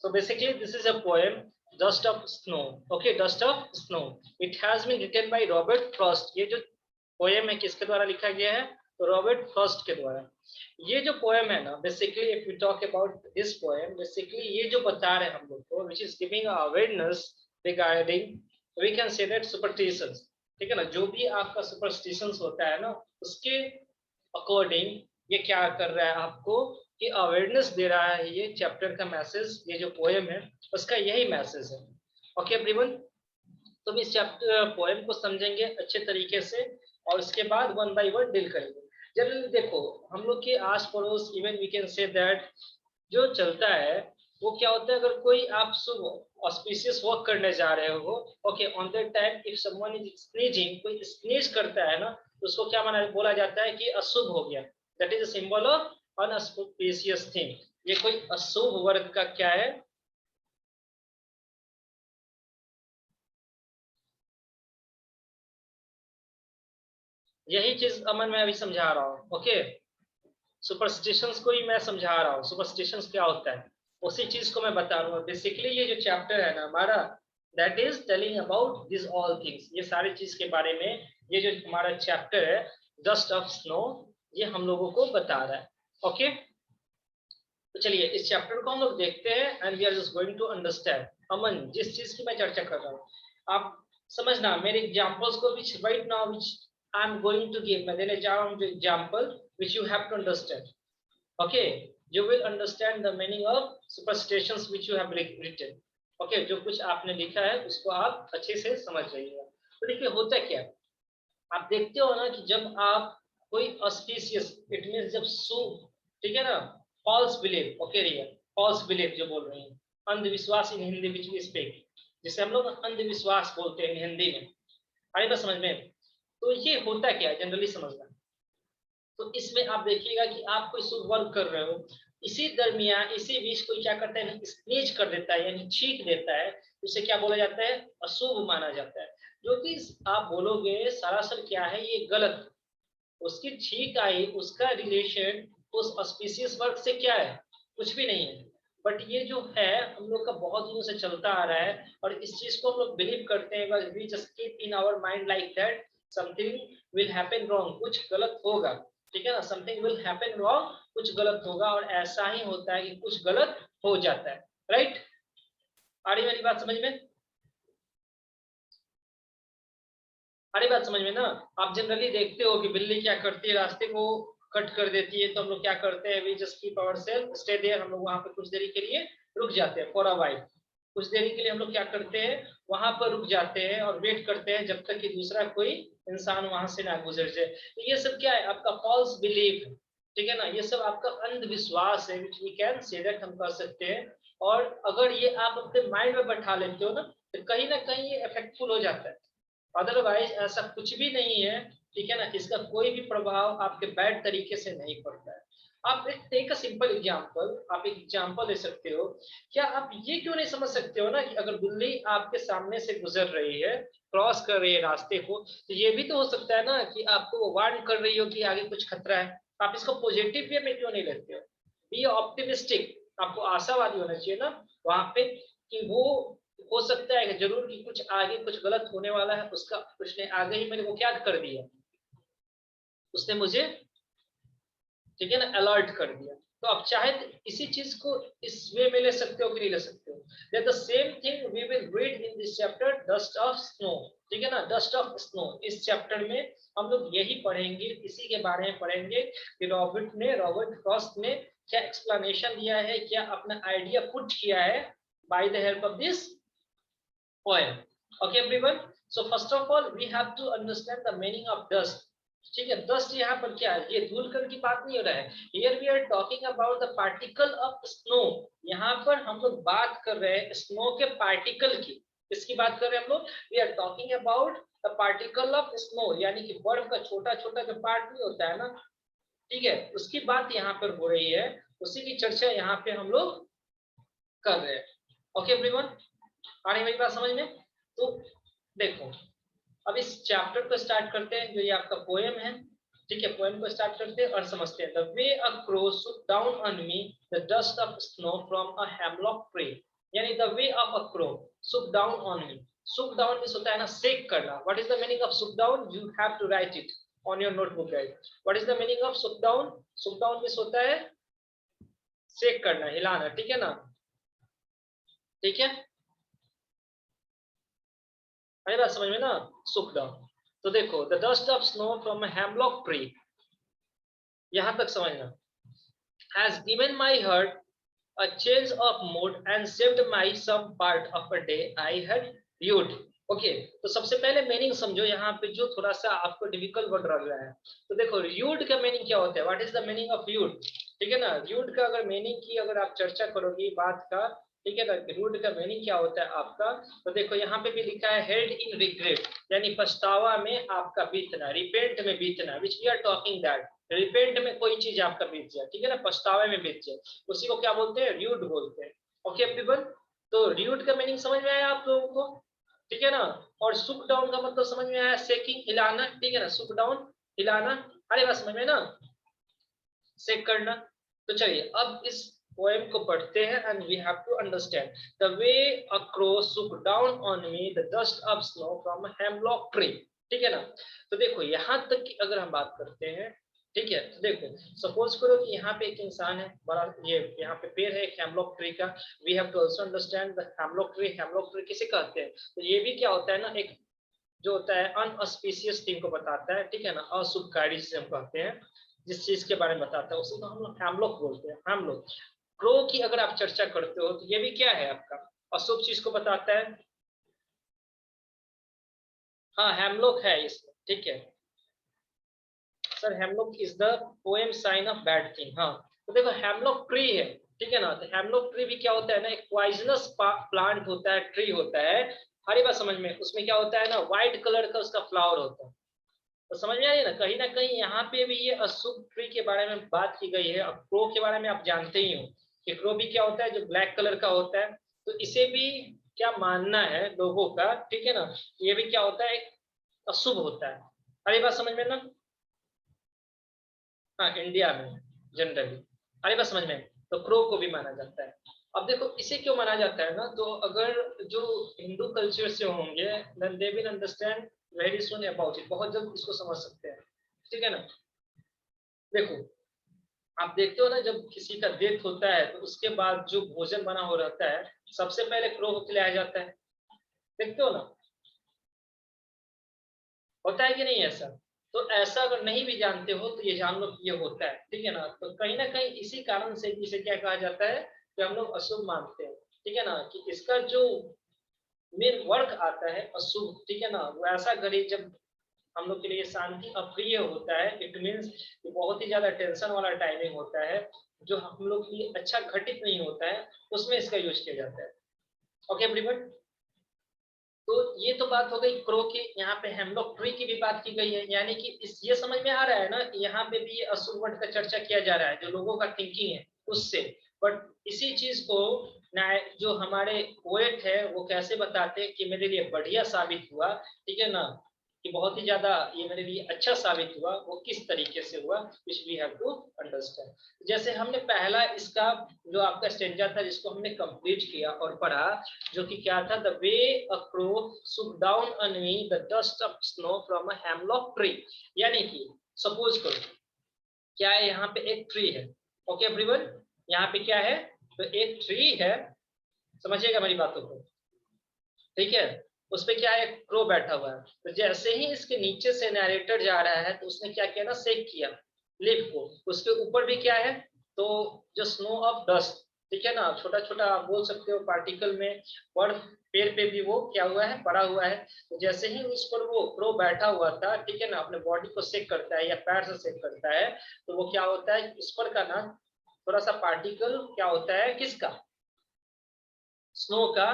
So basically this is a poem, Dust of Snow. Okay, Dust of Snow. It has been written by Robert Frost. ये जो poem है किसके द्वारा लिखा गया है? तो रॉबर्ट फ्रॉस्ट के द्वारा। ये जो पोएम है ना, basically if you talk about this poem, basically ये जो बता रहे हैं हम लोग को, which is giving awareness regarding, we can say that superstitions. ठीक है ना, जो भी आपका सुपरस्टिशंस होता है ना, उसके अकॉर्डिंग ये क्या कर रहा है आपको कि अवेयरनेस दे रहा है। ये चैप्टर का मैसेज, ये जो पोएम है उसका यही मैसेज है। ओके एवरीवन, तो हम इस चैप्टर पोएम को समझेंगे अच्छे तरीके से और उसके बाद वन बाय वन डील करेंगे। जनरली देखो हम लोग के आस पड़ोस, even we can say that जो चलता है वो क्या होता है, अगर कोई आप शुभ ऑस्पिशियस वर्क करने जा रहे हो, okay, on that time if someone is sneezing, कोई स्नीज करता है ना, तो उसको क्या माना बोला जाता है कि अशुभ हो गया। That is a symbol of unauspicious thing. ये कोई अशुभ वर्ग का क्या है, यही चीज अमन मैं अभी समझा रहा हूँ। ओके, सुपरस्टिशंस को ही मैं समझा रहा हूँ, सुपरस्टिशंस क्या होता है उसी चीज को मैं बता रहा हूँ। बेसिकली ये जो चैप्टर है ना हमारा, that is telling about this all things, ये सारी चीज के बारे में। ये जो हमारा चैप्टर है डस्ट ऑफ स्नो, ये हम लोगों को बता रहा है। ओके, तो चलिए इस चैप्टर को हम लोग देखते हैं and we are just going to understand. Aman, जिस चीज की मैं चर्चा कर रहा हूँ आप समझना, मेरे एग्जांपल्स को which right now which I am going to give, मैं देने जा रहा हूँ जो example which you have to understand. Okay, you will understand the meaning of superstitions which you have written. Okay, जो कुछ आपने लिखा है उसको आप अच्छे से समझ जाइएगा। तो देखिए होता क्या है, आप देखते हो ना कि जब आप कोई ऑस्पिशियस, इट मींस जब शुभ, ठीक है ना, false believe, okay real false believe जो बोल रहे हैं, अंधविश्वास in Hindi which we speak, जिसे हम लोग अंधविश्वास बोलते हैं हिंदी में, आई बात समझ में। तो ये होता क्या है जनरली समझना, तो इसमें आप देखिएगा कि आप कोई शुभ वर्क कर रहे हो, इसी दरमियान इसी बीच कोई क्या करता है, स्नीज कर देता है यानी छींक देता है, उसे क्या बोला जाता है, अशुभ माना जाता है। जो कि आप बोलोगे सरासर क्या है, ये गलत। उसकी छींक आई, उसका रिलेशन उस ऑस्पिशियस वर्क से क्या है, कुछ भी नहीं है। बट ये जो है हम लोग का बहुत दिनों से चलता आ रहा है और इस चीज को हम लोग बिलीव करते हैं, we just keep in our mind like that something will happen wrong, कुछ गलत होगा। ठीक है ना, समथिंग विल हैपन रॉन्ग, कुछ गलत होगा, और ऐसा ही होता है कि कुछ गलत हो जाता है। राइट, आ रही मेरी बात समझ में? अरे बात समझ में ना। आप जनरली देखते हो कि बिल्ली क्या करती है, रास्ते को कट कर देती है, तो हम लोग क्या करते हैं, we just keep ourselves stay there, हम लोग वहां पे कुछ देरी के लिए रुक जाते हैं, फॉर अ व्हाइल। कुछ देरी के लिए हम लोग क्या करते हैं, वहां पर रुक जाते हैं और वेट करते हैं जब तक कि दूसरा कोई इंसान वहां से ना गुजर जाए। तो ये सब क्या है, आपका फॉल्स बिलीफ। ठीक है ना, ये सब आपका अंधविश्वास है, which we can say that, हम कर सकते हैं। और अगर ये आप अपने माइंड में बैठा लेते हो ना, तो कहीं ना कहीं ये इफेक्टफुल हो जाता है। अदरवाइज ऐसा कुछ भी नहीं है। ठीक है ना, इसका कोई भी प्रभाव आपके बैड तरीके से नहीं पड़ता है। आप एक टेक अ सिंपल एग्जांपल, आप एक एग्जांपल दे सकते हो। क्या आप ये क्यों नहीं समझ सकते हो ना कि अगर बिल्ली आपके सामने से गुजर रही है, क्रॉस कर रही है रास्ते को, तो ये भी तो हो सकता है ना कि आपको वो वार्न कर रही हो कि आगे कुछ खतरा है। आप इसको पॉजिटिव वे में क्यों नहीं लेते हो? बी ऑप्टिमिस्टिक, आपको आशावादी होना चाहिए ना वहां पे, कि वो हो सकता है कि जरूर कि कुछ आगे कुछ गलत होने वाला है, उसका उसने आगे ही मेरे को क्या कर दिया, उसने मुझे, ठीक है ना, अलर्ट कर दिया। तो आप चाहे तो इसी चीज को इस वे में ले सकते हो कि नहीं ले सकते हो। That the same thing we will read in this chapter dust of snow. ठीक है ना, डस्ट ऑफ स्नो, इस चैप्टर में हम लोग यही पढ़ेंगे, इसी के बारे में पढ़ेंगे कि रॉबर्ट फ्रॉस्ट ने क्या एक्सप्लेनेशन दिया है, क्या अपना आइडिया पुट किया है by the help of this poem. Okay everyone, so first of all we have to understand the meaning of dust. ठीक है, dust यहाँ पर क्या है, ये धूल कण की बात नहीं हो रहा है। Here we are talking about the particle of snow. यहाँ पर हम लोग बात कर रहे हैं स्नो के पार्टिकल की। किसकी बात कर रहे हैं हम लोग? We are talking about the particle of snow, यानी कि बर्फ का छोटा छोटा जो पार्ट नहीं होता है ना, ठीक है, उसकी बात यहाँ पर हो रही है, उसी की चर्चा यहाँ पे हम लोग कर रहे हैं। ओके एवरीवन, आ रही मेरी बात समझ में? तो देखो अब इस चैप्टर को स्टार्ट करते हैं, जो ये आपका पोएम है। ठीक है, पोएम को स्टार्ट करते हैं और समझते हैं। The way a crow shook down on me the dust of snow from a hemlock tree. यानी the way of a crow shook down on me. Shook down means होता है ना सेक करना। What is the meaning of shook down? You have to write it on your notebook guide. What is the meaning of shook down? Shook down means होता है सेक करना, हिलाना, ठीक है ना, ठीक है, आई बात समझ में ना, सुक डाउन। तो देखो the dust of snow from a hemlock tree, यहां तक समझना, has given my heart a change of mood and saved my some part of a day I had viewed। Okay, तो सबसे पहले मीनिंग समझो यहाँ पे जो थोड़ा सा आपको डिफिकल्ट वर्ड लग रहा है। तो देखो र्यूड का मीनिंग क्या होता है? What is the meaning of rude? ठीक है ना, र्यूड का अगर मीनिंग की अगर आप चर्चा करोगे बात का, ठीक है ना, र्यूड का मीनिंग क्या होता है आपका, तो देखो यहाँ पे भी लिखा है हेल्ड इन रिग्रेट, यानी पछतावा में आपका बीतना, रिपेंट में बीतना, which we are talking that, repent में कोई चीज आपका बीत जाए, ठीक है ना, पछतावे में बीत जाए, उसी को क्या बोलते हैं? र्यूड बोलते हैं। ओके एवरीवन, तो र्यूड का मीनिंग समझ में आया आप लोगों को? ठीक है ना। और सुक डाउन का मतलब समझ में आया, सेकिंग, हिलाना, ठीक है ना, सुक डाउन, हिलाना, अरे बात समझ में ना, सेक करना। तो चलिए अब इस पोएम को पढ़ते हैं and we have to understand the way a crow shook down on me the dust of snow from a hemlock tree. ठीक है ना। तो देखो यहां तक की अगर हम बात करते हैं, ठीक है, तो देखो सपोज करो कि यहाँ पे एक इंसान है, बड़ा ये यहाँ पे पेड़ है एक हेमलॉक ट्री का। We have to also understand the hemlock tree. Hemlock tree किसे कहते हैं? तो ये भी क्या होता है ना, एक जो होता है अनऑस्पिशियस थिंग को बताता है, ठीक है ना, अशुभकारी जिसे हम कहते हैं, जिस चीज के बारे में बताता है उसी को हम लोग हैमलॉक बोलते हैं। हैमलॉक क्रो की अगर आप चर्चा करते हो तो ये भी क्या है आपका, अशुभ चीज को बताता है। हाँ हैमलॉक है इसमें, ठीक है sir, hemlock is the poem sign of bad thing. हाँ, तो देखो हेमलॉक ट्री है, ठीक है ना, तो हेमलॉक ट्री भी क्या होता है ना, एक पॉइजनस प्लांट होता है, ट्री होता है। हरी बात समझ में, उसमें क्या होता है ना, व्हाइट कलर का उसका फ्लावर होता है। तो समझ में आई ना कहीं यहाँ पे भी ये अशुभ ट्री के बारे में बात की गई है। अब क्रो के बारे में आप जानते ही हो कि क्रो भी क्या होता है, जो ब्लैक कलर का होता है। तो इसे भी क्या मानना है लोगों का, ठीक है ना, ये भी क्या होता है, एक अशुभ होता है। हरी बात समझ में ना। हाँ इंडिया में जनरली, अरे बस समझ में, तो क्रो को भी माना जाता है। अब देखो इसे क्यों माना जाता है ना, तो अगर जो हिंदू कल्चर से होंगे then they will understand very soon about it, बहुत जल्द इसको समझ सकते हैं, ठीक है ना। देखो आप देखते हो ना, जब किसी का डेथ होता है तो उसके बाद जो भोजन बना हो रहता है सबसे पहले क्रो को खिलाया जाता है, देखते हो ना, होता है कि नहीं ऐसा? तो ऐसा अगर नहीं भी जानते हो तो ये जान लो कि ये होता है, ठीक है ना। तो कहीं ना कहीं इसी कारण से इसे क्या कहा जाता है कि हम लोग अशुभ मानते हैं, ठीक है ना, कि इसका जो मेन वर्क आता है अशुभ, ठीक है ना, वो ऐसा घड़ी जब हम लोग के लिए शांति अप्रिय होता है, इट मीन्स बहुत ही ज्यादा टेंशन वाला टाइमिंग होता है, जो हम लोग के लिए अच्छा घटित नहीं होता है, उसमें इसका यूज किया जाता है। ओके एवरीवन, तो ये तो बात हो गई क्रो की। यहाँ पे हेमलॉक ट्री की भी बात की गई है, यानी कि इस ये समझ में आ रहा है ना कि यहाँ पे भी ये अशुभ वर्ड का चर्चा किया जा रहा है, जो लोगों का थिंकिंग है उससे। बट इसी चीज को जो हमारे पोएट है वो कैसे बताते हैं कि मेरे लिए बढ़िया साबित हुआ, ठीक है ना, कि बहुत ही ज्यादा ये मेरे लिए अच्छा साबित हुआ, वो किस तरीके से हुआ, which we have to understand. जैसे हमने पहला इसका जो आपका स्टेंजा था जिसको हमने कंप्लीट किया और पढ़ा, जो कि क्या था, the way a crow shook down on me the dust of snow from a hemlock tree. यानी कि सपोज करो क्या है, यहाँ पे एक ट्री है, ओके एवरीवन, यहाँ पे क्या है, तो एक ट्री है, समझिएगा मेरी बातों को, ठीक है, उस पे क्या है, क्रो बैठा हुआ है। तो जैसे ही इसके नीचे से नैरेटर जा रहा है तो उसने क्या किया ना, सेक किया लिप को, उसके ऊपर भी क्या है, तो जो स्नो ऑफ डस्ट, ठीक है ना, छोटा छोटा आप बोल सकते हो पार्टिकल में, बर्फ पेड़ पे भी वो क्या हुआ है, पड़ा हुआ है। तो जैसे ही उस पर वो क्रो बैठा हुआ था, ठीक है ना, अपने बॉडी को सेक करता है या पैर से सेक करता है, तो वो क्या होता है, इस पर का ना थोड़ा सा पार्टिकल क्या होता है, किसका, स्नो का,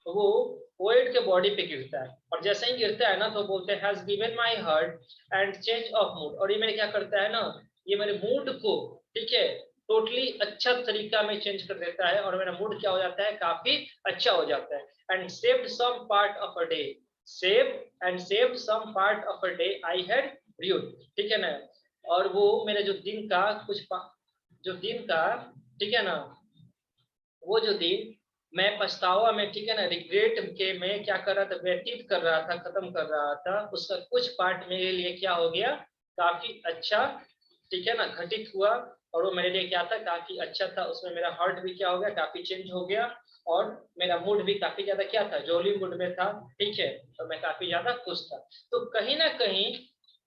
तो वो पोएट के बॉडी पे गिरता है, और जैसे ही गिरता है ना तो बोलते हैं has given my heart and change of mood, और ये मेरे क्या करता है ना, ये मेरे मूड को, ठीक है, टोटली अच्छा तरीका में चेंज कर देता है, और मेरा मूड क्या हो जाता है, काफी अच्छा हो जाता है। And saved some part of a day, save and saved some part of a day I had viewed, ठीक है ना, और वो मेरे जो दिन का कुछ जो दिन का, ठीक है ना, वो जो दिन मैं पछतावा में, ठीक है ना, रिग्रेट के मैं क्या कर रहा था, व्यतीत कर रहा था, खत्म कर रहा था, उसका कुछ पार्ट मेरे लिए क्या हो गया, काफी अच्छा, ठीक है ना, घटित हुआ। और वो मेरे लिए क्या था, काफी अच्छा था। उसमें मेरा हार्ट भी क्या हो गया, काफी चेंज हो गया। और मेरा मूड भी काफी ज्यादा क्या था, जॉली मूड में था, ठीक है। और मैं काफी ज्यादा खुश था। तो कहीं ना कहीं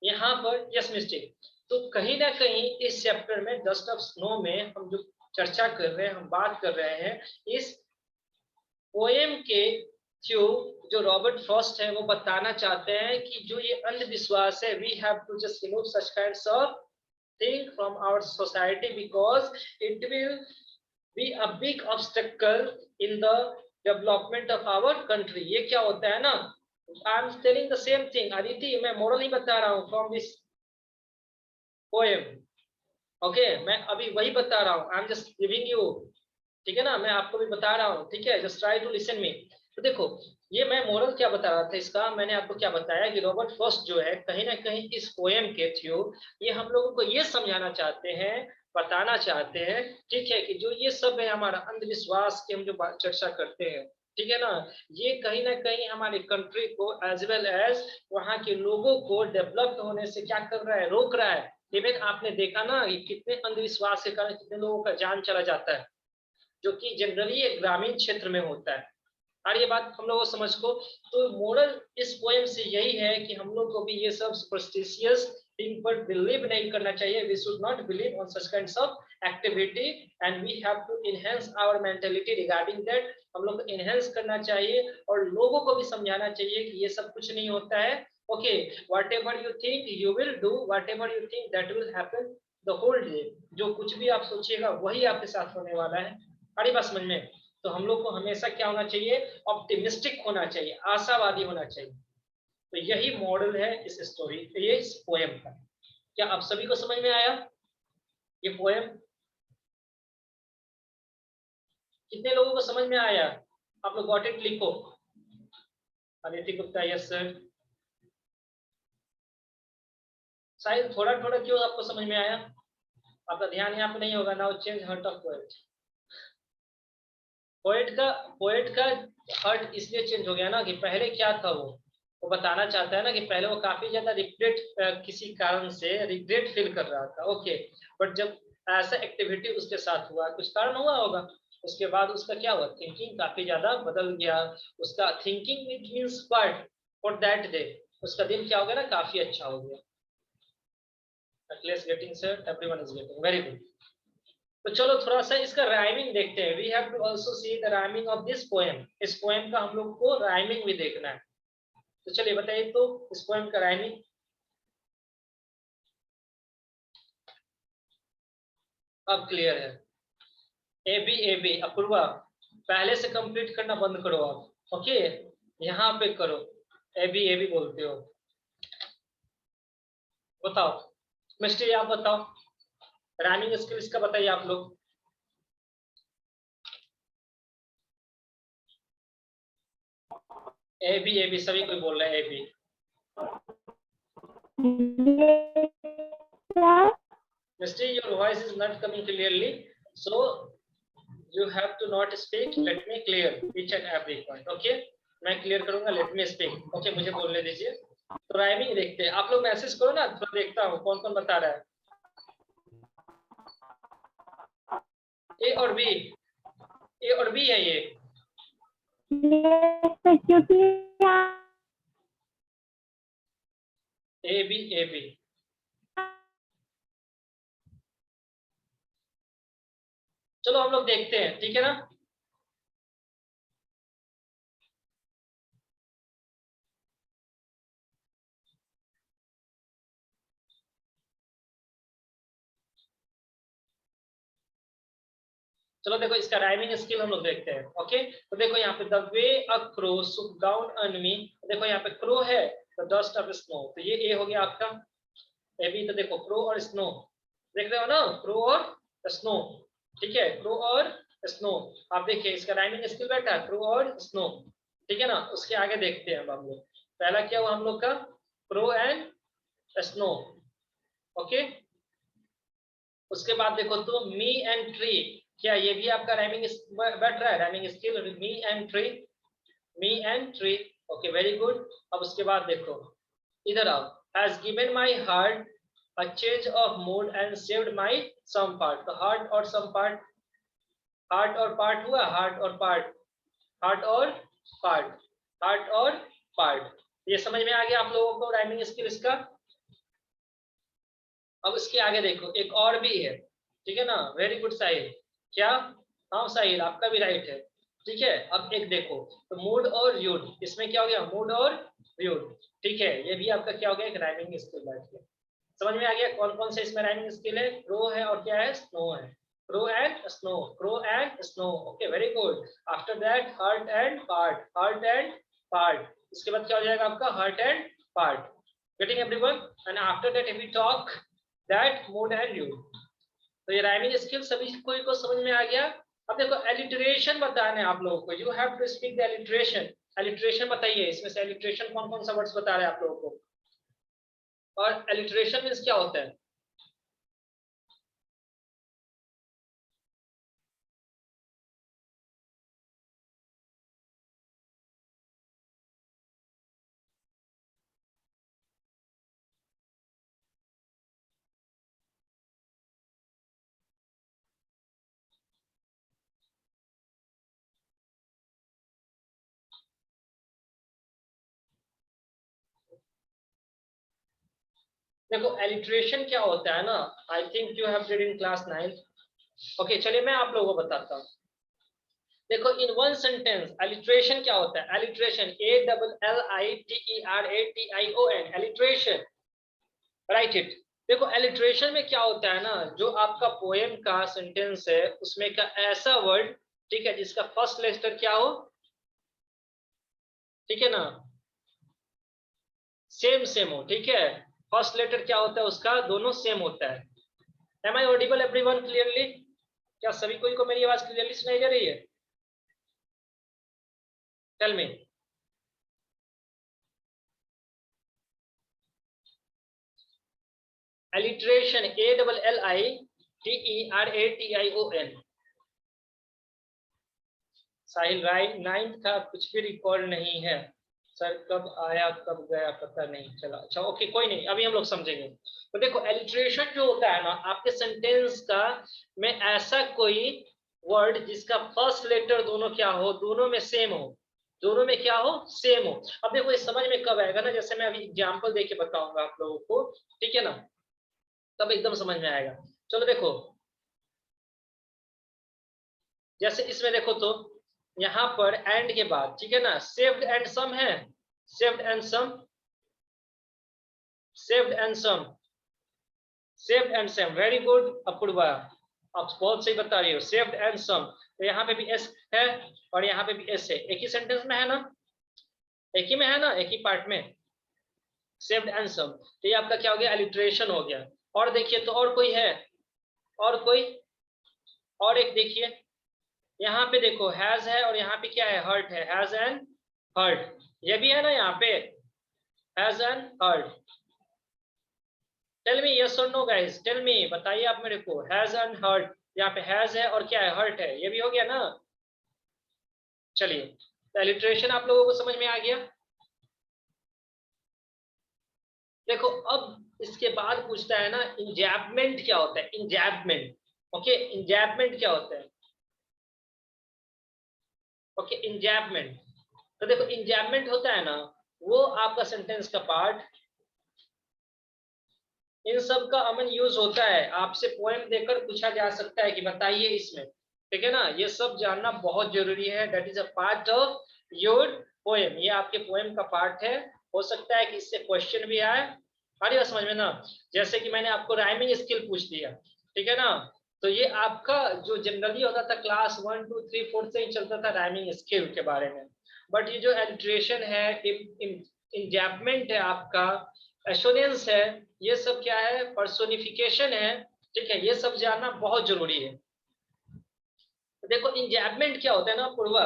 यहाँ पर, यस मिस्टेक, तो कहीं ना कहीं इस चैप्टर में डस्ट ऑफ स्नो में हम जो चर्चा कर रहे हैं, हम बात कर रहे हैं इस पोएम के थ्रू, जो रॉबर्ट फ्रॉस्ट है वो बताना चाहते हैं कि जो ये अंधविश्वास है, we have to just remove such kinds of thing from our society because it will be a big obstacle in the development of our country. ये क्या होता है ना, I am telling the same thing Aditi, मैं moral ही बता रहा हूँ from this poem. Okay, मैं अभी वही बता रहा हूँ, I am just giving you, ठीक है ना, मैं आपको भी बता रहा हूँ, ठीक है, just try to listen me. तो देखो, ये मैं मोरल क्या बता रहा था इसका, मैंने आपको क्या बताया कि रॉबर्ट फ्रॉस्ट जो है कहीं ना कहीं इस पोएम के थ्रू ये हम लोगों को ये समझाना चाहते हैं, बताना चाहते हैं, ठीक है, कि जो ये सब है हमारा अंधविश्वास की हम जो चर्चा करते हैं, ठीक है ना, ये कहीं ना कहीं हमारी कंट्री को एज वेल एज वहाँ के लोगों को डेवलप होने से क्या कर रहा है, रोक रहा है। इवन आपने देखा ना कि कितने अंधविश्वास के कारण कितने लोगों का जान चला जाता है, जो कि जनरली एक ग्रामीण क्षेत्र में होता है। और ये बात हम लोगों को समझ को, तो मोरल इस पोएम से यही है कि हम लोग को भी ये सब सुपरस्टिशियस थिंग पर बिलीव नहीं करना चाहिए। We should not believe on such kinds of activity and we have to enhance our mentality regarding that. हम लोग को इनहेंस करना चाहिए और लोगों को भी समझाना चाहिए कि ये सब कुछ नहीं होता है। Okay, whatever you think you will do, whatever you think that will happen the whole day. जो कुछ भी आप सोचिएगा वही आपके साथ होने वाला है। अरे बात समझ में। तो हम लोग को हमेशा क्या होना चाहिए, ऑप्टिमिस्टिक होना चाहिए, आशावादी होना चाहिए। तो यही मॉडल है इस स्टोरी, ये इस पोएम का। क्या आप सभी को समझ में आया ये पोएम? कितने लोगों को समझ में आया? आप लोग गॉट इट लिखो। Aditi Gupta, yes sir. शायद थोड़ा थोड़ा क्यों आपको समझ में आया, आपका ध्यान यहाँ पे नहीं होगा। Now change hurt of poet. Poet का हर्ट इसलिए चेंज हो गया ना कि पहले क्या था, वो बताना चाहता है ना कि पहले वो काफी ज्यादा रिग्रेट, किसी कारण से रिग्रेट फील कर रहा था। ओके, बट जब ऐसा एक्टिविटी उसके साथ हुआ, कुछ कारण हुआ होगा, उसके बाद उसका क्या हुआ, थिंकिंग काफी ज्यादा बदल गया। उसका thinking it means what for that day, उसका दिन क्या हो गया ना, काफी अच्छा हो गया। Getting sir, everyone is getting, very good. तो चलो थोड़ा सा इसका राइमिंग देखते हैं। We have to also see the rhyming of this poem. इस पोएम का हम लोग को राइमिंग भी देखना है। तो चलिए बताइए तो इस पोएम का राइमिंग। अब क्लियर है। ए बी अपूर्वा, पहले से कंप्लीट करना बंद करो आप। ओके, यहाँ पे करो। ए बी बोलते हो। बताओ मिस्टर, आप बताओ राइमिंग स्किल्स का बताइए आप लोग। ए बी सभी कोई बोल रहे हैं A B. Mister, your voice is not coming clearly, so you have to not speak, let me clear each and every point. Okay, मैं क्लियर करूंगा, let me speak. Okay, मुझे बोलने दीजिए। तो राइमिंग देखते हैं, आप लोग मैसेज करो ना, थोड़ा देखता हूँ कौन कौन बता रहा है। ए और बी, ए और बी है ये। ए बी चलो हम लोग देखते हैं, ठीक है ना। चलो देखो इसका राइमिंग स्किल हम लोग देखते हैं। ओके, तो देखो यहाँ पे the way a crow should down on मी, देखो यहाँ पे क्रो है, द डस्ट ऑफ स्नो, तो ये ए हो गया आपका। ए बी, तो देखो क्रो और स्नो, देख रहे हो ना, क्रो और स्नो, ठीक है, क्रो और स्नो। आप देखिए इसका राइमिंग स्किल बैठा, क्रो और स्नो, ठीक है ना। उसके आगे देखते हैं अब हम लोग, पहला क्या हुआ हम लोग का, क्रो एंड स्नो। ओके, उसके बाद देखो तो मी एंड ट्री, क्या ये भी आपका राइमिंग बैठ रहा है? Rhyming skill, me and tree, me and tree, okay very good. अब उसके बाद देखो इधर आओ, has given my heart a change of mood and saved my some part. तो हार्ट और सम पार्ट, हार्ट और पार्ट हुआ, हार्ट और पार्ट, हार्ट और पार्ट, हार्ट और पार्ट। ये समझ में आ गया आप लोगों को राइमिंग स्किल इसका? अब इसके आगे देखो एक और भी है, ठीक है ना, वेरी गुड साहिल। क्या? हाँ साहिल आपका भी राइट है, ठीक है। अब एक देखो, तो मूड और यूड, इसमें क्या हो गया, मूड और यूड, ठीक है। ये भी आपका क्या हो गया, एक राइमिंग स्किल बैठ गया। समझ में आ गया कौन कौन से इसमें राइमिंग स्किल है? क्रो है और क्या है, स्नो है। Crow and snow, crow and snow, okay very good. After that heart and part, heart and part, इसके बाद क्या हो जाएगा आपका, heart and part. Getting everyone? And after that if we talk that mood and rued. तो ये rhyming skill सभी कोई को समझ में आ गया? अब देखो एलिटरेशन बताने आप लोगों को, you have to speak the alliteration. Alliteration बताइए, इसमें से एलिटरेशन कौन कौन सा वर्ड्स बता रहे हैं आप लोगों को? और एलिटरेशन मींस क्या होता है? देखो एलिटरेशन क्या होता है ना, I think you have read in class 9। Okay चलिए मैं आप लोगों को बताता हूँ। देखो इन वन सेंटेंस एलिटरेशन क्या होता है? Alliteration, ALLITERATION, alliteration, right it. देखो एलिटरेशन में क्या होता है ना, जो आपका पोएम का सेंटेंस है उसमें का ऐसा वर्ड, ठीक है, जिसका फर्स्ट लेटर क्या हो, ठीक है ना, सेम सेम हो, ठीक है। फर्स्ट लेटर क्या होता है उसका, दोनों सेम होता है। Am I audible everyone clearly? क्या सभी कोई को मेरी आवाज क्लियरली सुनाई दे रही है? Tell me. Alliteration, ALLITERATION। Sahil right, 9th का कुछ भी रिकॉर्ड नहीं है सर, कब आया कब गया पता नहीं चला। अच्छा ओके कोई नहीं, अभी हम लोग समझेंगे। तो देखो एलिटरेशन जो होता है ना आपके सेंटेंस का में ऐसा कोई वर्ड जिसका फर्स्ट लेटर दोनों क्या हो, दोनों में सेम हो, दोनों में क्या हो, सेम हो। अब देखो ये समझ में कब आएगा ना, जैसे मैं अभी एग्जांपल देके बताऊंगा आप लोगों को, ठीक है ना, तब एकदम समझ में आएगा। चलो देखो, जैसे इसमें देखो तो यहाँ पर एंड के बाद, ठीक है ना, सेव्ड एंड सम है, saved and some, saved and some, saved and some, very good Apoorva, आप बहुत सही बता रही हो, सेव्ड एंड सम। तो यहाँ पे भी एस है और यहाँ पे भी एस है, एक ही सेंटेंस में है ना, एक ही में है ना, एक ही पार्ट में, सेव्ड एंड सम। तो ये आपका क्या हो गया, एलिटरेशन हो गया। और देखिए तो और कोई है, और कोई, और एक देखिए, यहाँ पे देखो हैज है और यहाँ पे क्या है, हर्ट है, हैज एंड हर्ट, ये भी है ना यहाँ पे, has and hurt. Tell me yes और नो गाइस, टेल मी, बताइए आप मेरे को, हैज एंड हर्ट, यहाँ पे हैज है और क्या है, हर्ट है, ये भी हो गया ना। चलिए तो एलिटरेशन आप लोगों को समझ में आ गया। देखो अब इसके बाद पूछता है ना, इंजैपमेंट क्या होता है, इंजैपमेंट। ओके इंजैपमेंट क्या होता है, ओके इंजैपमेंट। तो देखो इंजैपमेंट होता है ना, वो आपका सेंटेंस का पार्ट, इन सब का अमन यूज होता है, आपसे पोएम देकर पूछा जा सकता है कि बताइए इसमें, ठीक है ना, ये सब जानना बहुत जरूरी है। That is a part of your poem, ये आपके पोएम का पार्ट है। हो सकता है कि इससे क्वेश्चन भी आए, आ रही बात समझ में ना। जैसे कि मैंने आपको राइमिंग स्किल पूछ दिया, ठीक है ना, तो ये आपका जो जनरली होता था क्लास 1 2 3 4 से ही चलता था राइमिंग स्किल के बारे में। बट ये जो एलिटरेशन है, इंजैपमेंट है आपका, एसोनेंस है, ये सब क्या है, पर्सोनिफिकेशन है, ठीक है, ये सब जानना बहुत जरूरी है। तो देखो इंजैपमेंट क्या होता है ना पूर्वा,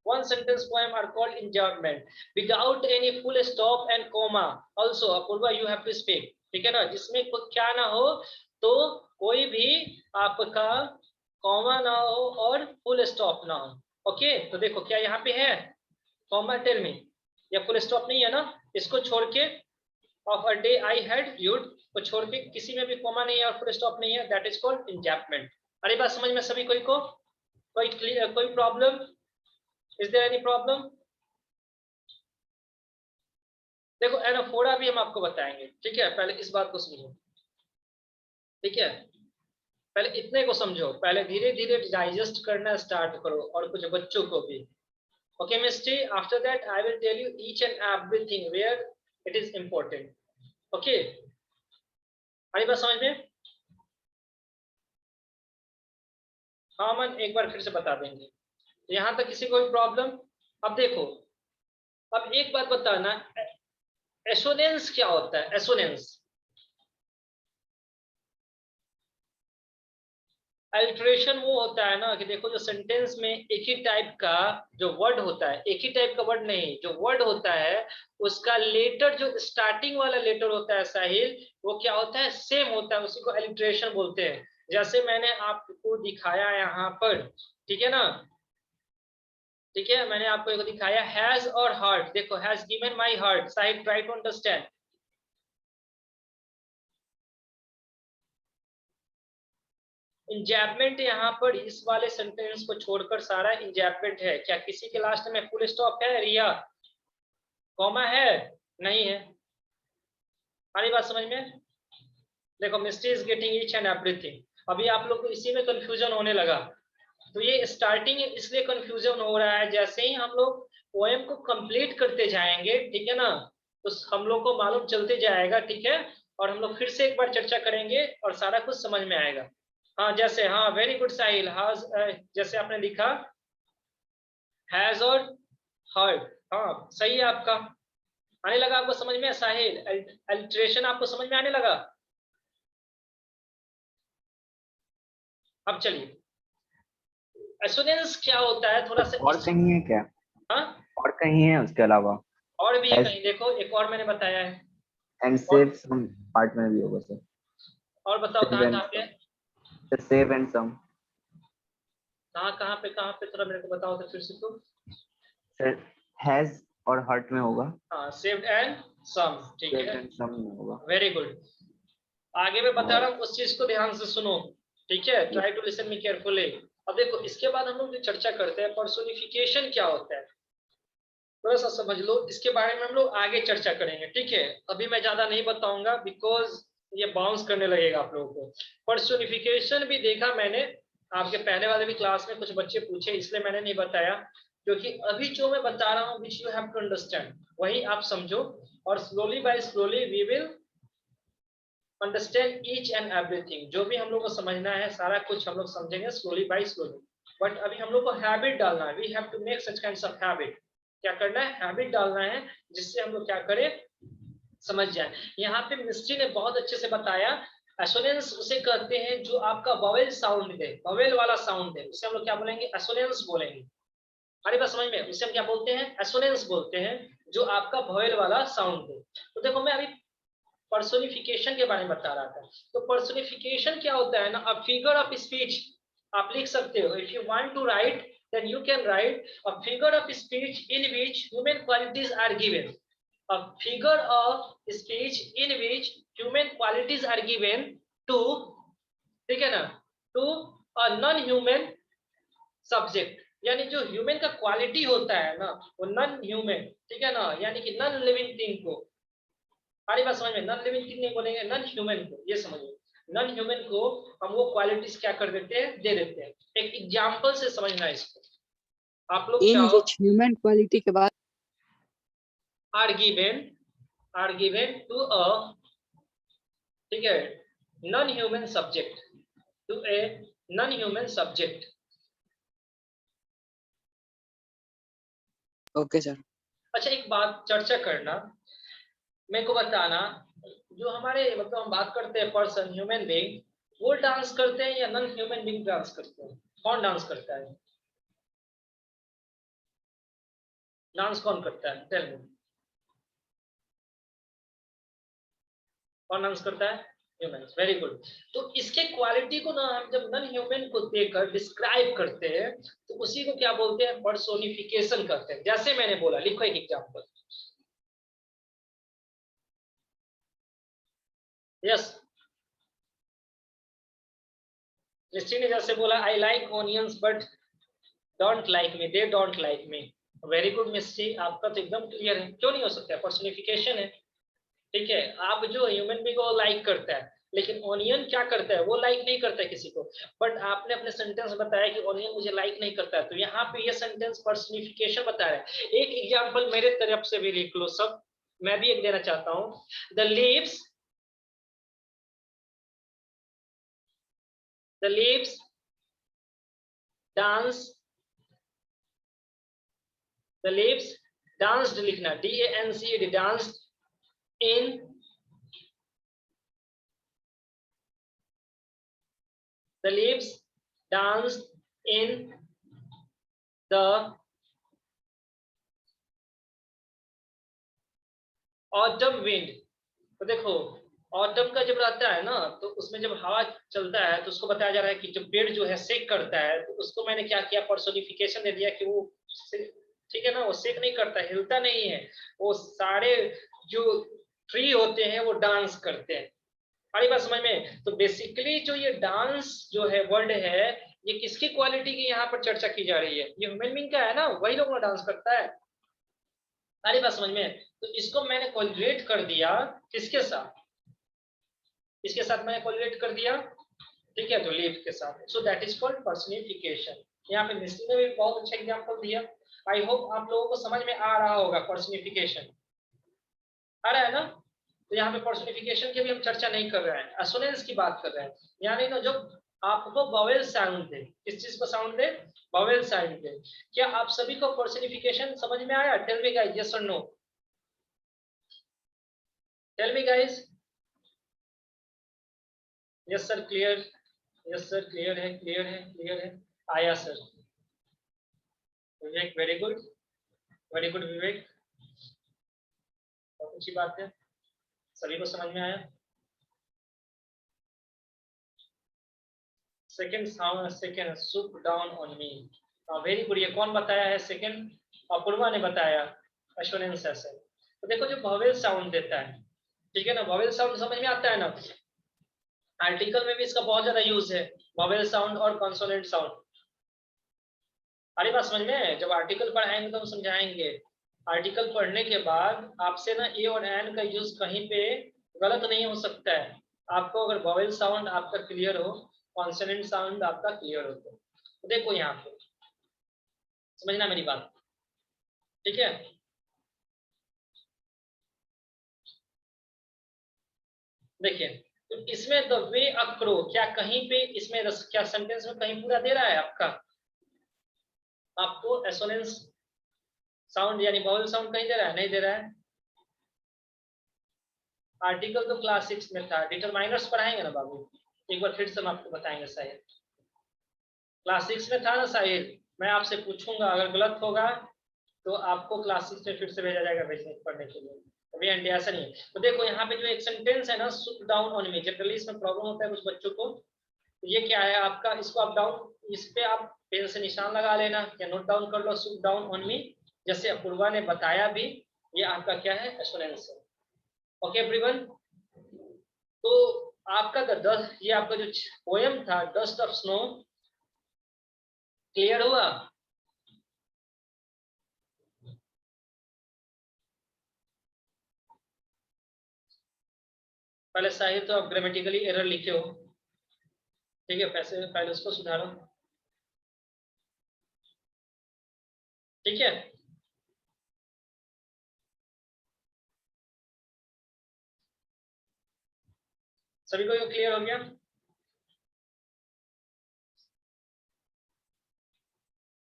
one sentence poem are called enjambment without any full stop and comma also, Apoorva you have to speak, ठीक है ना, जिसमें क्या ना हो, तो कोई भी आपका कॉमा ना हो और फुल स्टॉप ना हो। ओके, तो देखो क्या यहाँ पे है कॉमा, टेल मी, या फुल स्टॉप नहीं है ना, इसको छोड़ के of a day I had you'd को छोड़ के किसी में भी कॉमा नहीं है और फुल स्टॉप नहीं है, दैट इज कॉल्ड इंजैपमेंट। अरे बात समझ में सभी कोई को, कोई क्लियर, कोई problem, is there any problem? देखो एनाफोरा भी हम आपको बताएंगे, ठीक है, पहले इस बात को समझो, ठीक है, पहले इतने को समझो, पहले धीरे धीरे डाइजेस्ट करना स्टार्ट करो, और कुछ बच्चों को भी। Okay Misty, after that I will tell you each and everything where it is important. Okay, आई बात समझ में? हाँ मन एक बार फिर से बता देंगे, यहाँ तक किसी को कोई प्रॉब्लम? अब देखो, अब एक बात बताना, एसोनेंस क्या होता है? एसोनेंस, अल्टरेशन वो होता है ना कि देखो जो सेंटेंस में एक ही टाइप का जो वर्ड होता है, एक ही टाइप का वर्ड नहीं, जो वर्ड होता है उसका लेटर, जो स्टार्टिंग वाला लेटर होता है साहिल, वो क्या होता है? सेम होता है, उसी को अल्टरेशन बोलते हैं। जैसे मैंने आपको दिखाया यहाँ पर, ठीक है ना, ठीक है, मैंने आपको एक दिखाया हैज और हार्ट, देखो has given my heart, Sahil try to understand. इंजैपमेंट यहाँ पर इस वाले सेंटेंस को छोड़कर सारा इंजैपमेंट है। क्या किसी के लास्ट में फुल स्टॉप है रिया? कॉमा है? नहीं है। हमारी बात समझ में? देखो Misty is getting each and everything. अभी आप लोग को इसी में कंफ्यूजन होने लगा, तो ये स्टार्टिंग इसलिए कंफ्यूजन हो रहा है, जैसे ही हम लोग पोएम को कंप्लीट करते जाएंगे, ठीक है ना, तो हम लोग को मालूम चलते जाएगा, ठीक है, और हम लोग फिर से एक बार चर्चा करेंगे और सारा कुछ समझ में आएगा। हाँ जैसे, हाँ वेरी गुड साहिल, हाँ जैसे आपने लिखा हैज और हर्ड, हाँ सही है आपका, आने लगा आपको समझ में साहिल? अल्टरेशन आपको समझ में आने लगा? अब चलिए, एसोनेंस क्या होता है थोड़ा सा और कहीं है क्या? हाँ, और कहीं है उसके अलावा? और भी है एस कहीं, देखो एक और मैंने बताया है। एंड और सेव सम पार्ट में भी होगा सर। और बताओ सेव कहाँ एंड कहाँ पे? सम, सेव एंड सम कहाँ पे थोड़ा मेरे को बताओ तो फिर से तो। सर, हैज और हर्ट में होगा, हाँ सेव्ड एंड सम, ठीक सेव है, एंड सम में होगा। Very good. आगे मैं बता और रहा हूँ, उस चीज को ध्यान से सुनो, ठीक है, try to listen me carefully. अब देखो इसके बाद हम लोग जो चर्चा करते हैं, पर्सोनिफिकेशन क्या होता है, थोड़ा सा समझ लो, इसके बारे में हम लोग आगे चर्चा करेंगे, ठीक है, अभी मैं ज्यादा नहीं बताऊंगा बिकॉज ये बाउंस करने लगेगा आप लोगों को। पर्सोनिफिकेशन भी देखा मैंने आपके पहले वाले भी क्लास में, कुछ बच्चे पूछे इसलिए मैंने नहीं बताया, क्योंकि अभी जो मैं बता रहा हूँ which you have to understand, वही आप समझो, और slowly by slowly we will understand each and everything. जो भी हम लोग को समझना है सारा कुछ हम लोग समझेंगे स्लोली बाय स्लोली, बट अभी हम लोग को हैबिट डालना है, we have to make such kinds of habit. क्या करना है? हैबिट डालना है, जिससे हम लोग क्या करें, समझ जाए। यहाँ पे मिस्ट्री ने बहुत अच्छे से बताया, एसोनेंस उसे कहते हैं जो आपका वोवेल साउंड दे, वोवेल वाला साउंड दे, उसे हम लोग क्या बोलेंगे? एसोनेंस बोलेंगे। हमारी बात समझ में? उसे हम क्या बोलते हैं? एसोनेंस बोलते हैं, जो आपका वोवेल वाला साउंड दे। तो देखो मैं अभी पर्सोनिफिकेशन के बारे में बता रहा था, तो पर्सोनिफिकेशन क्या होता है ना, अ फिगर ऑफ स्पीच आप लिख सकते हो, if you want to write then you can write a figure of speech in which human qualities are given, a figure of speech in which human qualities are given to, ठीक है ना, to a non human subject, यानी जो human का quality होता है ना वो नॉन ह्यूमन, ठीक है ना, यानी कि नॉन लिविंग थिंग को, सारी बात समझ में, नॉन लिविंग थिंग नहीं बोलेंगे, नॉन ह्यूमन को, ये समझिए, नॉन ह्यूमन को हम वो क्वालिटीज क्या कर देते हैं? दे देते हैं। एक एग्जांपल से समझना है इसको, आप लोग इन चाहो, विच ह्यूमन क्वालिटी के बाद आर गिवन टू अ, ठीक है, non human subject, to a non human subject. Okay sir. अच्छा एक बात चर्चा करना, मेरे को बताना, जो हमारे मतलब हम बात करते हैं पर्सन, ह्यूमन बीइंग, वो डांस करते हैं या नॉन ह्यूमन बीइंग डांस करते हैं? कौन डांस करता है? डांस कौन करता है? टेल मी, कौन डांस करता है? Humans, very good. तो इसके क्वालिटी को ना हम जब नॉन ह्यूमन को देकर डिस्क्राइब करते हैं तो उसी को क्या बोलते हैं, पर्सोनिफिकेशन करते हैं। जैसे मैंने बोला, लिखो एक एग्जांपल। यस, मिस्टी ने जैसे बोला I like onions but don't like me, they don't like me. Very good Misty, आपका तो एकदम क्लियर है, क्यों नहीं हो सकता, पर्सोनिफिकेशन है। ठीक है, आप जो ह्यूमन बीइंग को लाइक करता है, लेकिन ऑनियन क्या करता है, वो लाइक नहीं करता है किसी को। बट आपने अपने सेंटेंस बताया कि ऑनियन मुझे लाइक नहीं करता है, तो यहाँ पे ये सेंटेंस पर्सनिफिकेशन बता रहा है। एक एग्जांपल मेरे तरफ से भी लिख लो सब, मैं भी एक देना चाहता हूँ। The leaves dance, the leaves danced लिखना, DANCED, danced in the leaves danced in the autumn wind। तो देखो, ऑटम का जब रहता है ना, तो उसमें जब हवा चलता है तो उसको बताया जा रहा है कि जब पेड़ जो है सेक करता है, तो उसको मैंने क्या किया, पर्सोनिफिकेशन दे दिया कि वो, ठीक है ना, वो सेक नहीं करता, हिलता नहीं है, वो सारे जो ट्री होते हैं वो डांस करते हैं। हमारी बात समझ में? तो बेसिकली जो ये डांस जो है वर्ड है, ये किसकी क्वालिटी की यहाँ पर चर्चा की जा रही है, ये ह्यूमन बीइंग का है ना, वही लोग डांस करता है। हमारी बात समझ में? तो इसको मैंने कोरिलेट कर दिया किसके साथ, इसके साथ मैंने कोरिलेट कर दिया, ठीक है, तो लीव के साथ। So that is called personification. यहाँ पे मिस्टी ने भी बहुत अच्छा एग्जांपल दिया। आई होप आप लोगों को समझ में आ रहा होगा पर्सनिफिकेशन, आ रहा है ना? तो यहाँ पे पर्सनिफिकेशन की भी हम चर्चा नहीं कर रहे हैं, एसोनेंस की बात कर रहे हैं। यानी ना जब आपको वोवेल साउंड दे, किस चीज को साउंड दे, वोवेल साउंड दे। क्या आप सभी को पर्सनिफिकेशन समझ में आया? टेल मी गाइस, यस और no, tell me guys. Yes sir, clear, yes sir, clear है, क्लियर है, क्लियर है, आया sir. Vivek, very good, very good Vivek, बहुत अच्छी बात है, सभी को समझ में आया। Second sound, second shook down on me, very good. ये कौन बताया है? सेकंड अपूर्वा ने बताया, एश्योरेंस ऐसे। तो देखो जो वोवेल साउंड देता है, ठीक है ना, वोवेल साउंड समझ में आता है ना, आर्टिकल में भी इसका बहुत ज्यादा यूज है, वोवेल साउंड और कॉन्सोनेंट साउंड। हमारी बात समझ में? जब आर्टिकल पढ़ाएंगे तो हम समझाएंगे। आर्टिकल पढ़ने के बाद आपसे ना ए और एन का यूज कहीं पे गलत नहीं हो सकता है। आपको अगर वोवेल साउंड आपका क्लियर हो, कॉन्सोनेंट साउंड आपका क्लियर हो, तो देखो यहाँ पे समझना मेरी बात, ठीक है। देखिए, तो इसमें द वे अक्रो, क्या कहीं पे इसमें क्या सेंटेंस में कहीं पूरा दे रहा है आपका, आपको एसोनेंस साउंड यानी वोवेल साउंड कहीं दे रहा है? नहीं दे रहा है। आर्टिकल तो क्लास 6 में था, डिटरमाइनर्स पढ़ाएंगे ना बाबू, एक बार फिर से हम आपको बताएंगे शायद, क्लास 6 में था ना शायद। मैं आपसे पूछूंगा, अगर गलत होगा तो आपको क्लास 6 में फिर से भेजा जाएगा भेजने पढ़ने के लिए, अभी एंड ऐसा नहीं है। तो देखो यहाँ पे जो एक सेंटेंस है ना, shook down on me, generally इसमें प्रॉब्लम होता है कुछ बच्चों को। तो ये क्या है आपका, इसको आप डाउन, इस पे आप पेन से निशान लगा लेना या नोट डाउन कर लो, सुट डाउन ऑन मी, जैसे अपूर्वा ने बताया भी, ये आपका क्या है, एश्योरेंस है। ओके एवरीवन, तो आपका ये आपका जो पोयम था डस्ट ऑफ स्नो, क्लियर हुआ? पहले साहित्य तो आप ग्रामेटिकली एरर लिखे हो, ठीक है, पहले उसको सुधारो, ठीक है। सभी को ये क्लियर हो गया?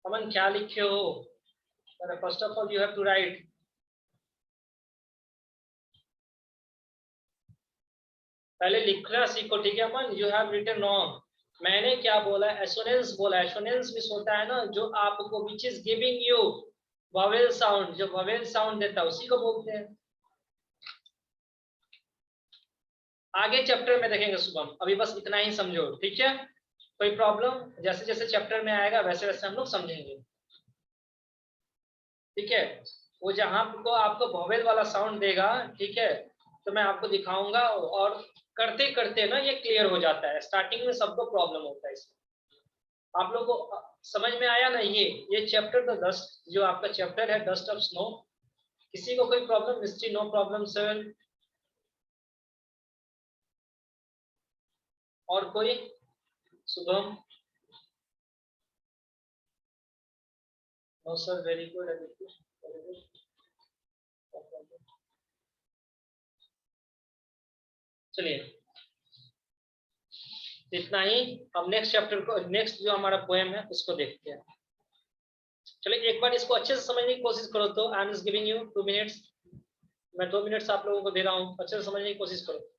अमन क्या लिखे हो? First of all you have to write, पहले लिखना सीखो, ठीक है Aman, you have written wrong. मैंने क्या बोला, एसोनेंस बोला। एसोनेंस मिस होता है ना जो आपको which is giving you vowel sound, जो वोवेल साउंड देता है उसी को बोलते हैं। आगे चैप्टर में देखेंगे शुभम, अभी बस इतना ही समझो, ठीक है। कोई प्रॉब्लम, जैसे जैसे चैप्टर में आएगा वैसे वैसे हम लोग समझेंगे, ठीक है। वो जहां को आपको वोवेल वाला साउंड देगा, ठीक है, तो मैं आपको दिखाऊंगा, और करते करते ना ये क्लियर हो जाता है। स्टार्टिंग में सबको प्रॉब्लम होता है इसमें। आप लोगों को समझ में आया ना? ये चैप्टर तो डस्ट, जो आपका चैप्टर है डस्ट ऑफ स्नो, किसी को कोई problem? Mystery, no problem sir. और कोई? Shubham? No sir, very good, very good. चलिए इतना ही। अब नेक्स्ट चैप्टर को, नेक्स्ट जो हमारा पोएम है उसको देखते हैं। चलिए एक बार इसको अच्छे से समझने की कोशिश करो। तो I am just giving you 2 minutes, मैं 2 मिनट्स आप लोगों को दे रहा हूँ, अच्छे से समझने की कोशिश करो।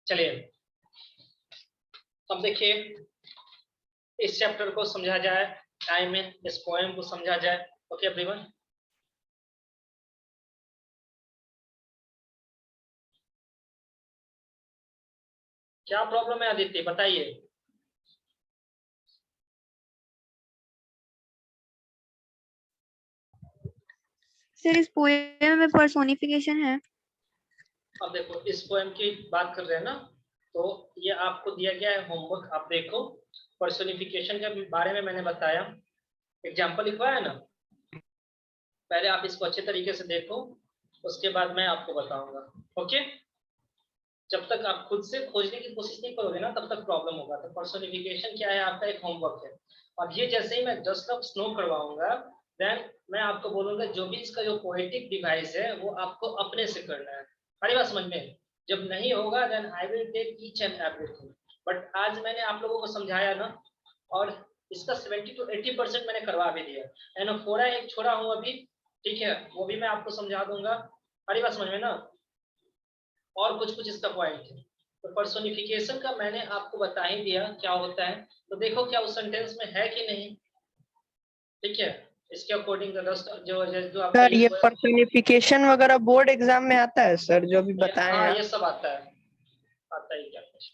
चलिए अब देखिए, इस चैप्टर को समझा जाए, आई मीन इस पोएम को समझा जाए। ओके एवरीवन, क्या प्रॉब्लम है आदित्य, बताइए। सर इस पोएम में पर्सोनिफिकेशन है। अब देखो इस पोएम की बात कर रहे हैं ना, तो ये आपको दिया गया है होमवर्क, आप देखो। पर्सोनिफिकेशन के बारे में मैंने बताया, एग्जाम्पल लिखवाया ना, पहले आप इसको अच्छे तरीके से देखो, उसके बाद मैं आपको बताऊंगा। ओके, जब तक आप खुद से खोजने की कोशिश नहीं करोगे ना तब तक प्रॉब्लम होगा। तो पर्सोनिफिकेशन क्या है? आपका एक होमवर्क है। अब ये जैसे ही मैं डस्ट ऑफ स्नो करवाऊंगा, देन मैं आपको बोलूंगा जो भी इसका जो पोएटिक डिवाइस है वो आपको अपने से करना है। हरी बात समझ में? जब नहीं होगा then I will take each and everything. But आज मैंने आप लोगों को समझाया ना, और इसका 70 to 80% मैंने करवा भी दिया। एनोफोरा एक छोड़ा हूँ अभी, ठीक है, वो भी मैं आपको समझा दूंगा। हरी बात समझ में ना? और कुछ कुछ इसका पॉइंट है। तो पर्सोनिफिकेशन का मैंने आपको बता ही दिया क्या होता है। तो देखो क्या उस सेंटेंस में है कि नहीं, ठीक है। इसके अकॉर्डिंग जो आपका सर ये पर्सोनिफिकेशन वगैरह बोर्ड एग्जाम में आता है सर, जो भी बताए हाँ हैं ये सब आता है, आता ही क्या कुछ।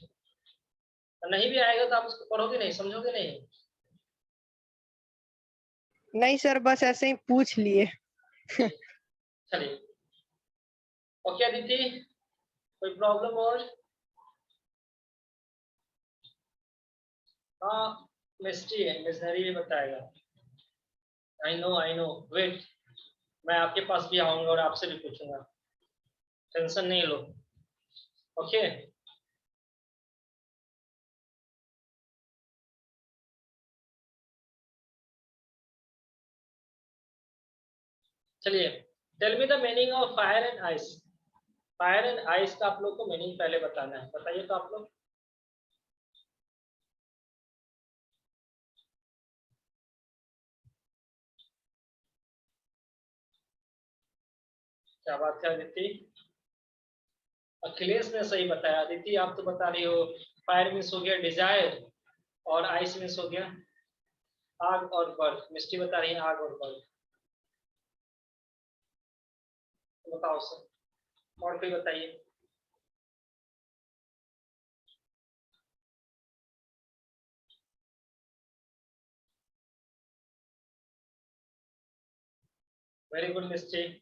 नहीं भी आएगा तो आप उसको पढ़ोगे नहीं, समझोगे नहीं। नहीं सर, बस ऐसे ही पूछ लिए। चलिए ओके अदिति, कोई प्रॉब्लम और? हाँ मिस्ट्री है, मिशनरी भी बताएगा। आई नो वेट, मैं आपके पास भी आऊंगा और आपसे भी पूछूंगा, टेंशन नहीं लो। ओके चलिए, tell me the meaning of fire and ice. Fire and ice का आप लोग को मीनिंग पहले बताना है, बताइए तो आप लोग। क्या बात है अदिति, अखिलेश ने सही बताया। अदिति आप तो बता रही हो फायर मीन्स हो गया डिजायर, और आइस मीन्स हो गया आग और बर्फ। मिस्टी बता रही है आग और बर्फ। तो बताओ सर, और कोई बताइए। Very good mistake,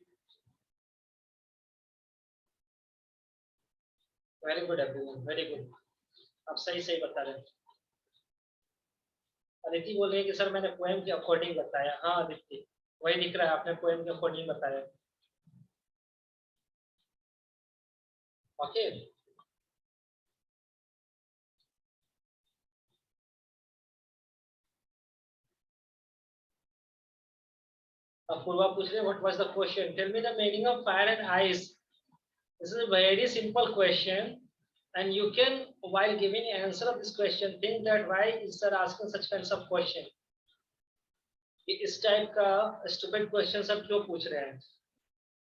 very good everyone, very good, आप सही सही बता रहे हैं। अदिति बोल रही है कि सर मैंने पोएम के अकॉर्डिंग बताया। हाँ अदिति, वही दिख रहा है, आपने पोएम के अकॉर्डिंग बताया। ओके, अब पूर्वा पूछ रहे what was the question, tell me the meaning of fire and ice. This is a very simple question and you can, while giving answer of this question, think that why is sir asking such kinds of question, कि इस type का stupid question सब क्यों पूछ रहे हैं।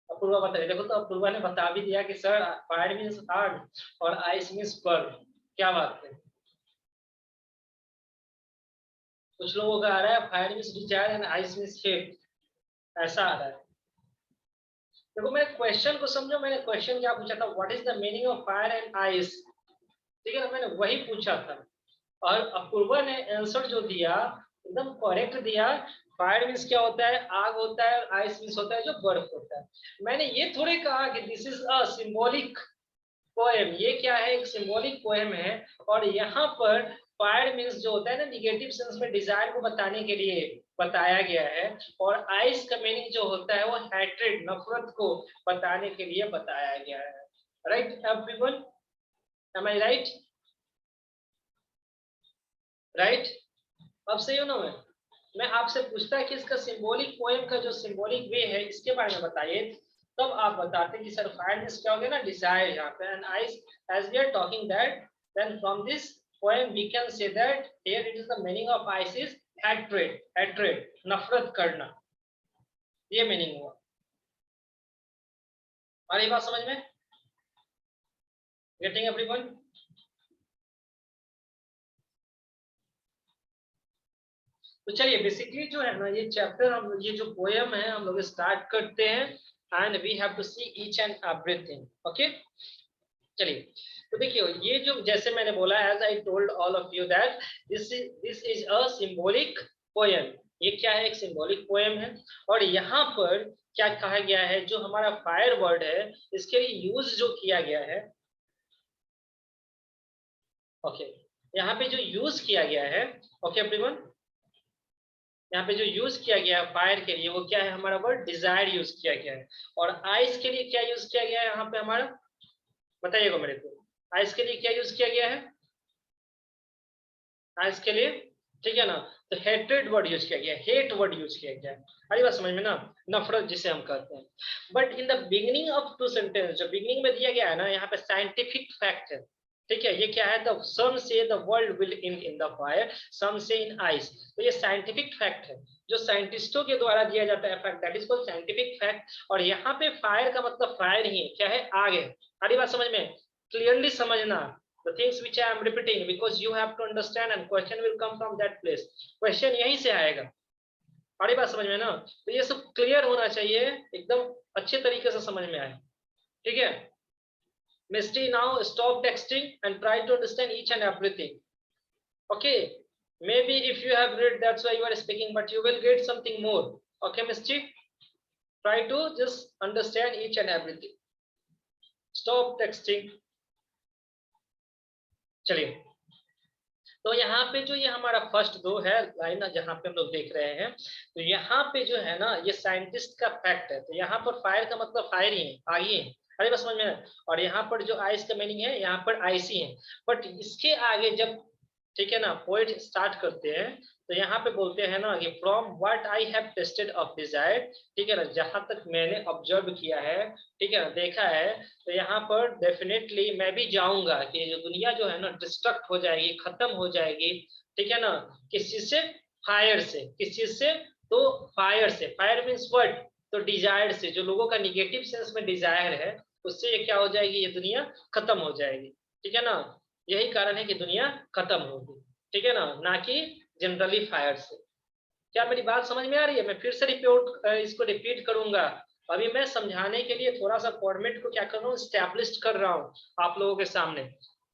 अपूर्वा बता रही, देखो तो अपूर्वा ने बता भी दिया कि सर फायर मींस आग और आइस मींस बर्फ। क्या बात है, कुछ लोगों का आ रहा है fire means desire and ice means hate, ऐसा आ रहा है। देखो मेरे क्वेश्चन को समझो, मैंने क्वेश्चन क्या पूछा था, what is the meaning of fire and ice, ठीक है ना, मैंने वही पूछा था और अपूर्वा ने आंसर जो दिया एकदम करेक्ट दिया। फायर मींस क्या होता है, आग होता है, आइस मींस होता है जो बर्फ होता है। मैंने ये थोड़े कहा कि this is a symbolic poem, ये क्या है, एक सिंबॉलिक पोएम है और यहाँ पर फायर मींस जो होता है ना निगेटिव सेंस में डिजायर को बताने के लिए बताया गया है और आइस का मीनिंग जो होता है वो हैट्रेड नफरत को बताने के लिए बताया गया है। राइट एवरीवन, एम आई राइट? राइट, अब सही हो ना। मैं आपसे पूछता है कि इसका सिंबॉलिक पोएम का जो सिंबॉलिक वे है इसके बारे में बताइए, तब आप बताते कि सर फायर मींस क्या हो गया ना डिजायर यहाँ पे, and ice as we are talking that, then from this poem we can say that here it is the meaning of ice is hatred, hatred नफरत करना, ये मीनिंग हुआ। हमारी बात समझ में? Getting everyone? तो चलिए बेसिकली जो है ना ये चैप्टर, हम ये जो पोएम है हम लोग स्टार्ट करते हैं and we have to see each and everything. Okay, चलिए तो देखिए ये जो जैसे मैंने बोला as I told all of you that this is a symbolic poem, ये क्या है, एक सिंबॉलिक पोएम है और यहाँ पर क्या कहा गया है, जो हमारा फायर वर्ड है इसके लिए यूज जो किया गया है, ओके यहाँ पे जो यूज किया गया है, ओके एवरीवन, यहाँ पे जो यूज किया गया है फायर के लिए वो क्या है, हमारा वर्ड डिजायर यूज किया गया है। और आइस के लिए क्या यूज किया गया है यहाँ पे हमारा, बताइएगा मेरे को, आइस के लिए क्या यूज किया गया है, आइस के लिए, ठीक है ना, तो हेट्रेड वर्ड यूज किया गया है, हेट वर्ड यूज किया गया है। अरे बात समझ में ना, नफरत जिसे हम कहते हैं। But in the beginning of two sentence, जो बिगिनिंग में दिया गया है ना यहाँ पे साइंटिफिक फैक्ट है, ठीक है, ये क्या है, the some say the world will in the fire, some say in ice, तो ये साइंटिफिक फैक्ट है जो साइंटिस्टों के द्वारा दिया जाता है fact, that is called scientific fact. और यहाँ पे फायर का मतलब फायर ही है, क्या है, आग है। अरे बात समझ में, क्लियरली समझना the things which I am repeating because you have to understand and question will come from that place, question यहीं से आएगा। अरे बात समझ में ना, तो ये सब क्लियर होना चाहिए, एकदम अच्छे तरीके से समझ में आए, ठीक है। Misty, now stop texting and try to understand each and everything. Okay, maybe if you have read that's why you are speaking, but you will get something more. Okay Misty, try to just understand each and everything, stop texting। चलिए तो यहाँ पे जो ये हमारा first दो है line जहाँ पे हम लोग देख रहे हैं, तो यहाँ पे जो है ना ये साइंटिस्ट का फैक्ट है, तो यहाँ पर फायर का मतलब फायर ही है, आग ही है। अरे बस समझ में, और यहाँ पर जो आइस का मीनिंग है यहाँ पर आइस ही है। बट इसके आगे जब, ठीक है ना, पोएट स्टार्ट करते हैं तो यहाँ पे बोलते हैं ना कि from what I have tested of desire, ठीक है ना, जहां तक मैंने ऑब्जर्व किया है, ठीक है ना, देखा है, तो यहाँ पर डेफिनेटली मैं भी जाऊंगा कि जो दुनिया जो है ना डिस्ट्रक्ट हो जाएगी, खत्म हो जाएगी, ठीक है ना, किस चीज से, फायर से, किस चीज से, तो फायर से, फायर मीन्स व्हाट, तो डिजायर से, जो लोगों का निगेटिव सेंस में डिजायर है उससे ये क्या हो जाएगी, ये दुनिया खत्म हो जाएगी, ठीक है ना, यही कारण है कि दुनिया खत्म होगी, ठीक है ना कि जनरली फायर से। क्या मेरी बात समझ में आ रही है? मैं फिर से इसको रिपीट करूंगा, अभी मैं समझाने के लिए थोड़ा सा फॉर्मेट को क्या कर रहा हूँ, स्टैब्लिश कर रहा हूँ आप लोगों के सामने।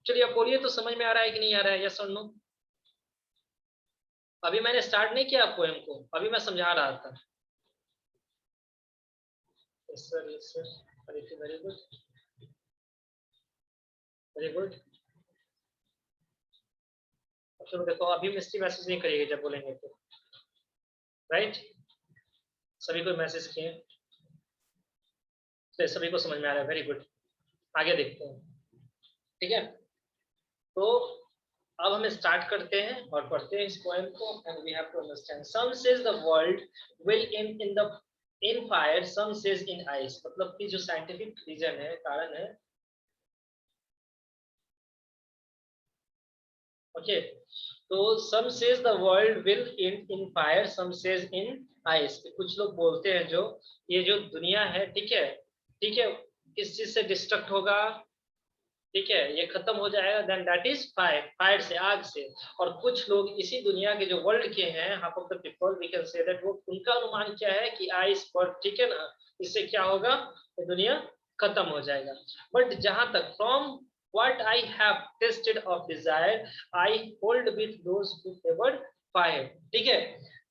चलिए अब बोलिए तो समझ में आ रहा है कि नहीं आ रहा है, यस और नो? अभी मैंने स्टार्ट नहीं किया पोएम को, अभी मैं समझा रहा था। Yes sir, yes sir. Very good. Very good. चलो देखो अभी मिस्ट्री मैसेज नहीं करिएगा जब बोलेंगे तो, राइट? सभी को मैसेज किए, तो सभी को समझ में आ रहा है। वेरी गुड, आगे देखते हैं। ठीक है, तो अब हम स्टार्ट करते हैं और पढ़ते हैं इस पोएम को। And we have to understand some says the world will in fire, some says in ice. मतलब कि जो साइंटिफिक रीजन है, कारण है, ओके, तो some says the world will in fire, some says in ice. कुछ लोग बोलते हैं जो ये जो दुनिया है, ठीक है, ठीक है, किस चीज से डिस्ट्रक्ट होगा, ठीक है, ये खत्म हो जाएगा, then that is fire, fire से, आग से। और कुछ लोग इसी दुनिया के जो वर्ल्ड के हैं, half of the people we can say that, वो उनका अनुमान क्या है कि आइस पर, ठीक है ना, इससे क्या होगा, ये दुनिया खत्म हो जाएगा। बट जहां तक from what I have tasted of desire, I hold with those who favored fire। ठीक है,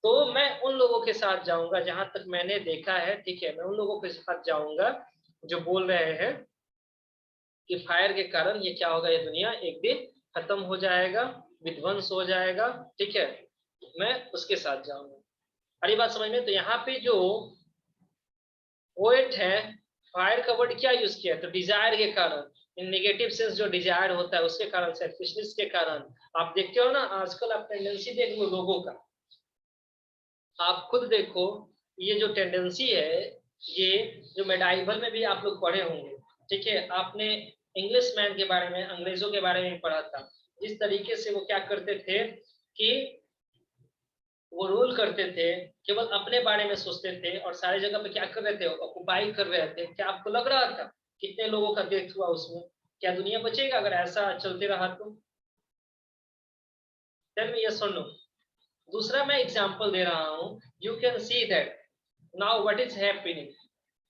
तो मैं उन लोगों के साथ जाऊंगा जहां तक मैंने देखा है, ठीक है, मैं उन लोगों के साथ जाऊंगा जो बोल रहे हैं कि फायर के कारण ये क्या होगा, ये दुनिया एक दिन खत्म हो जाएगा, विध्वंस हो जाएगा, ठीक है, मैं उसके साथ जाऊंगा। अरे बात समझ में? तो यहाँ पे जो पोएट है, फायर का वर्ड क्या यूज किया, तो डिजायर के कारण, इन नेगेटिव सेंस जो डिजायर होता है उसके कारण, सेल्फिशनेस के कारण। आप देखते हो ना आजकल, आप टेंडेंसी देख लो लोगों का, आप खुद देखो, ये जो टेंडेंसी है, ये जो मेडाइवल में भी आप लोग पढ़े होंगे, ठीक है, आपने इंग्लिश मैन के बारे में, अंग्रेजों के बारे में पढ़ा था, जिस तरीके से वो क्या करते थे कि वो रूल करते थे, केवल अपने बारे में सोचते थे, और सारी जगह पे क्या कर रहे थे, ऑक्युपाई कर रहे थे। क्या आपको लग रहा था कितने लोगों का डेथ हुआ उसमें? क्या दुनिया बचेगा अगर ऐसा चलते रहा तो? टेल मी यस और नो। दूसरा मैं एग्जांपल दे रहा हूँ, you can see that now what is happening,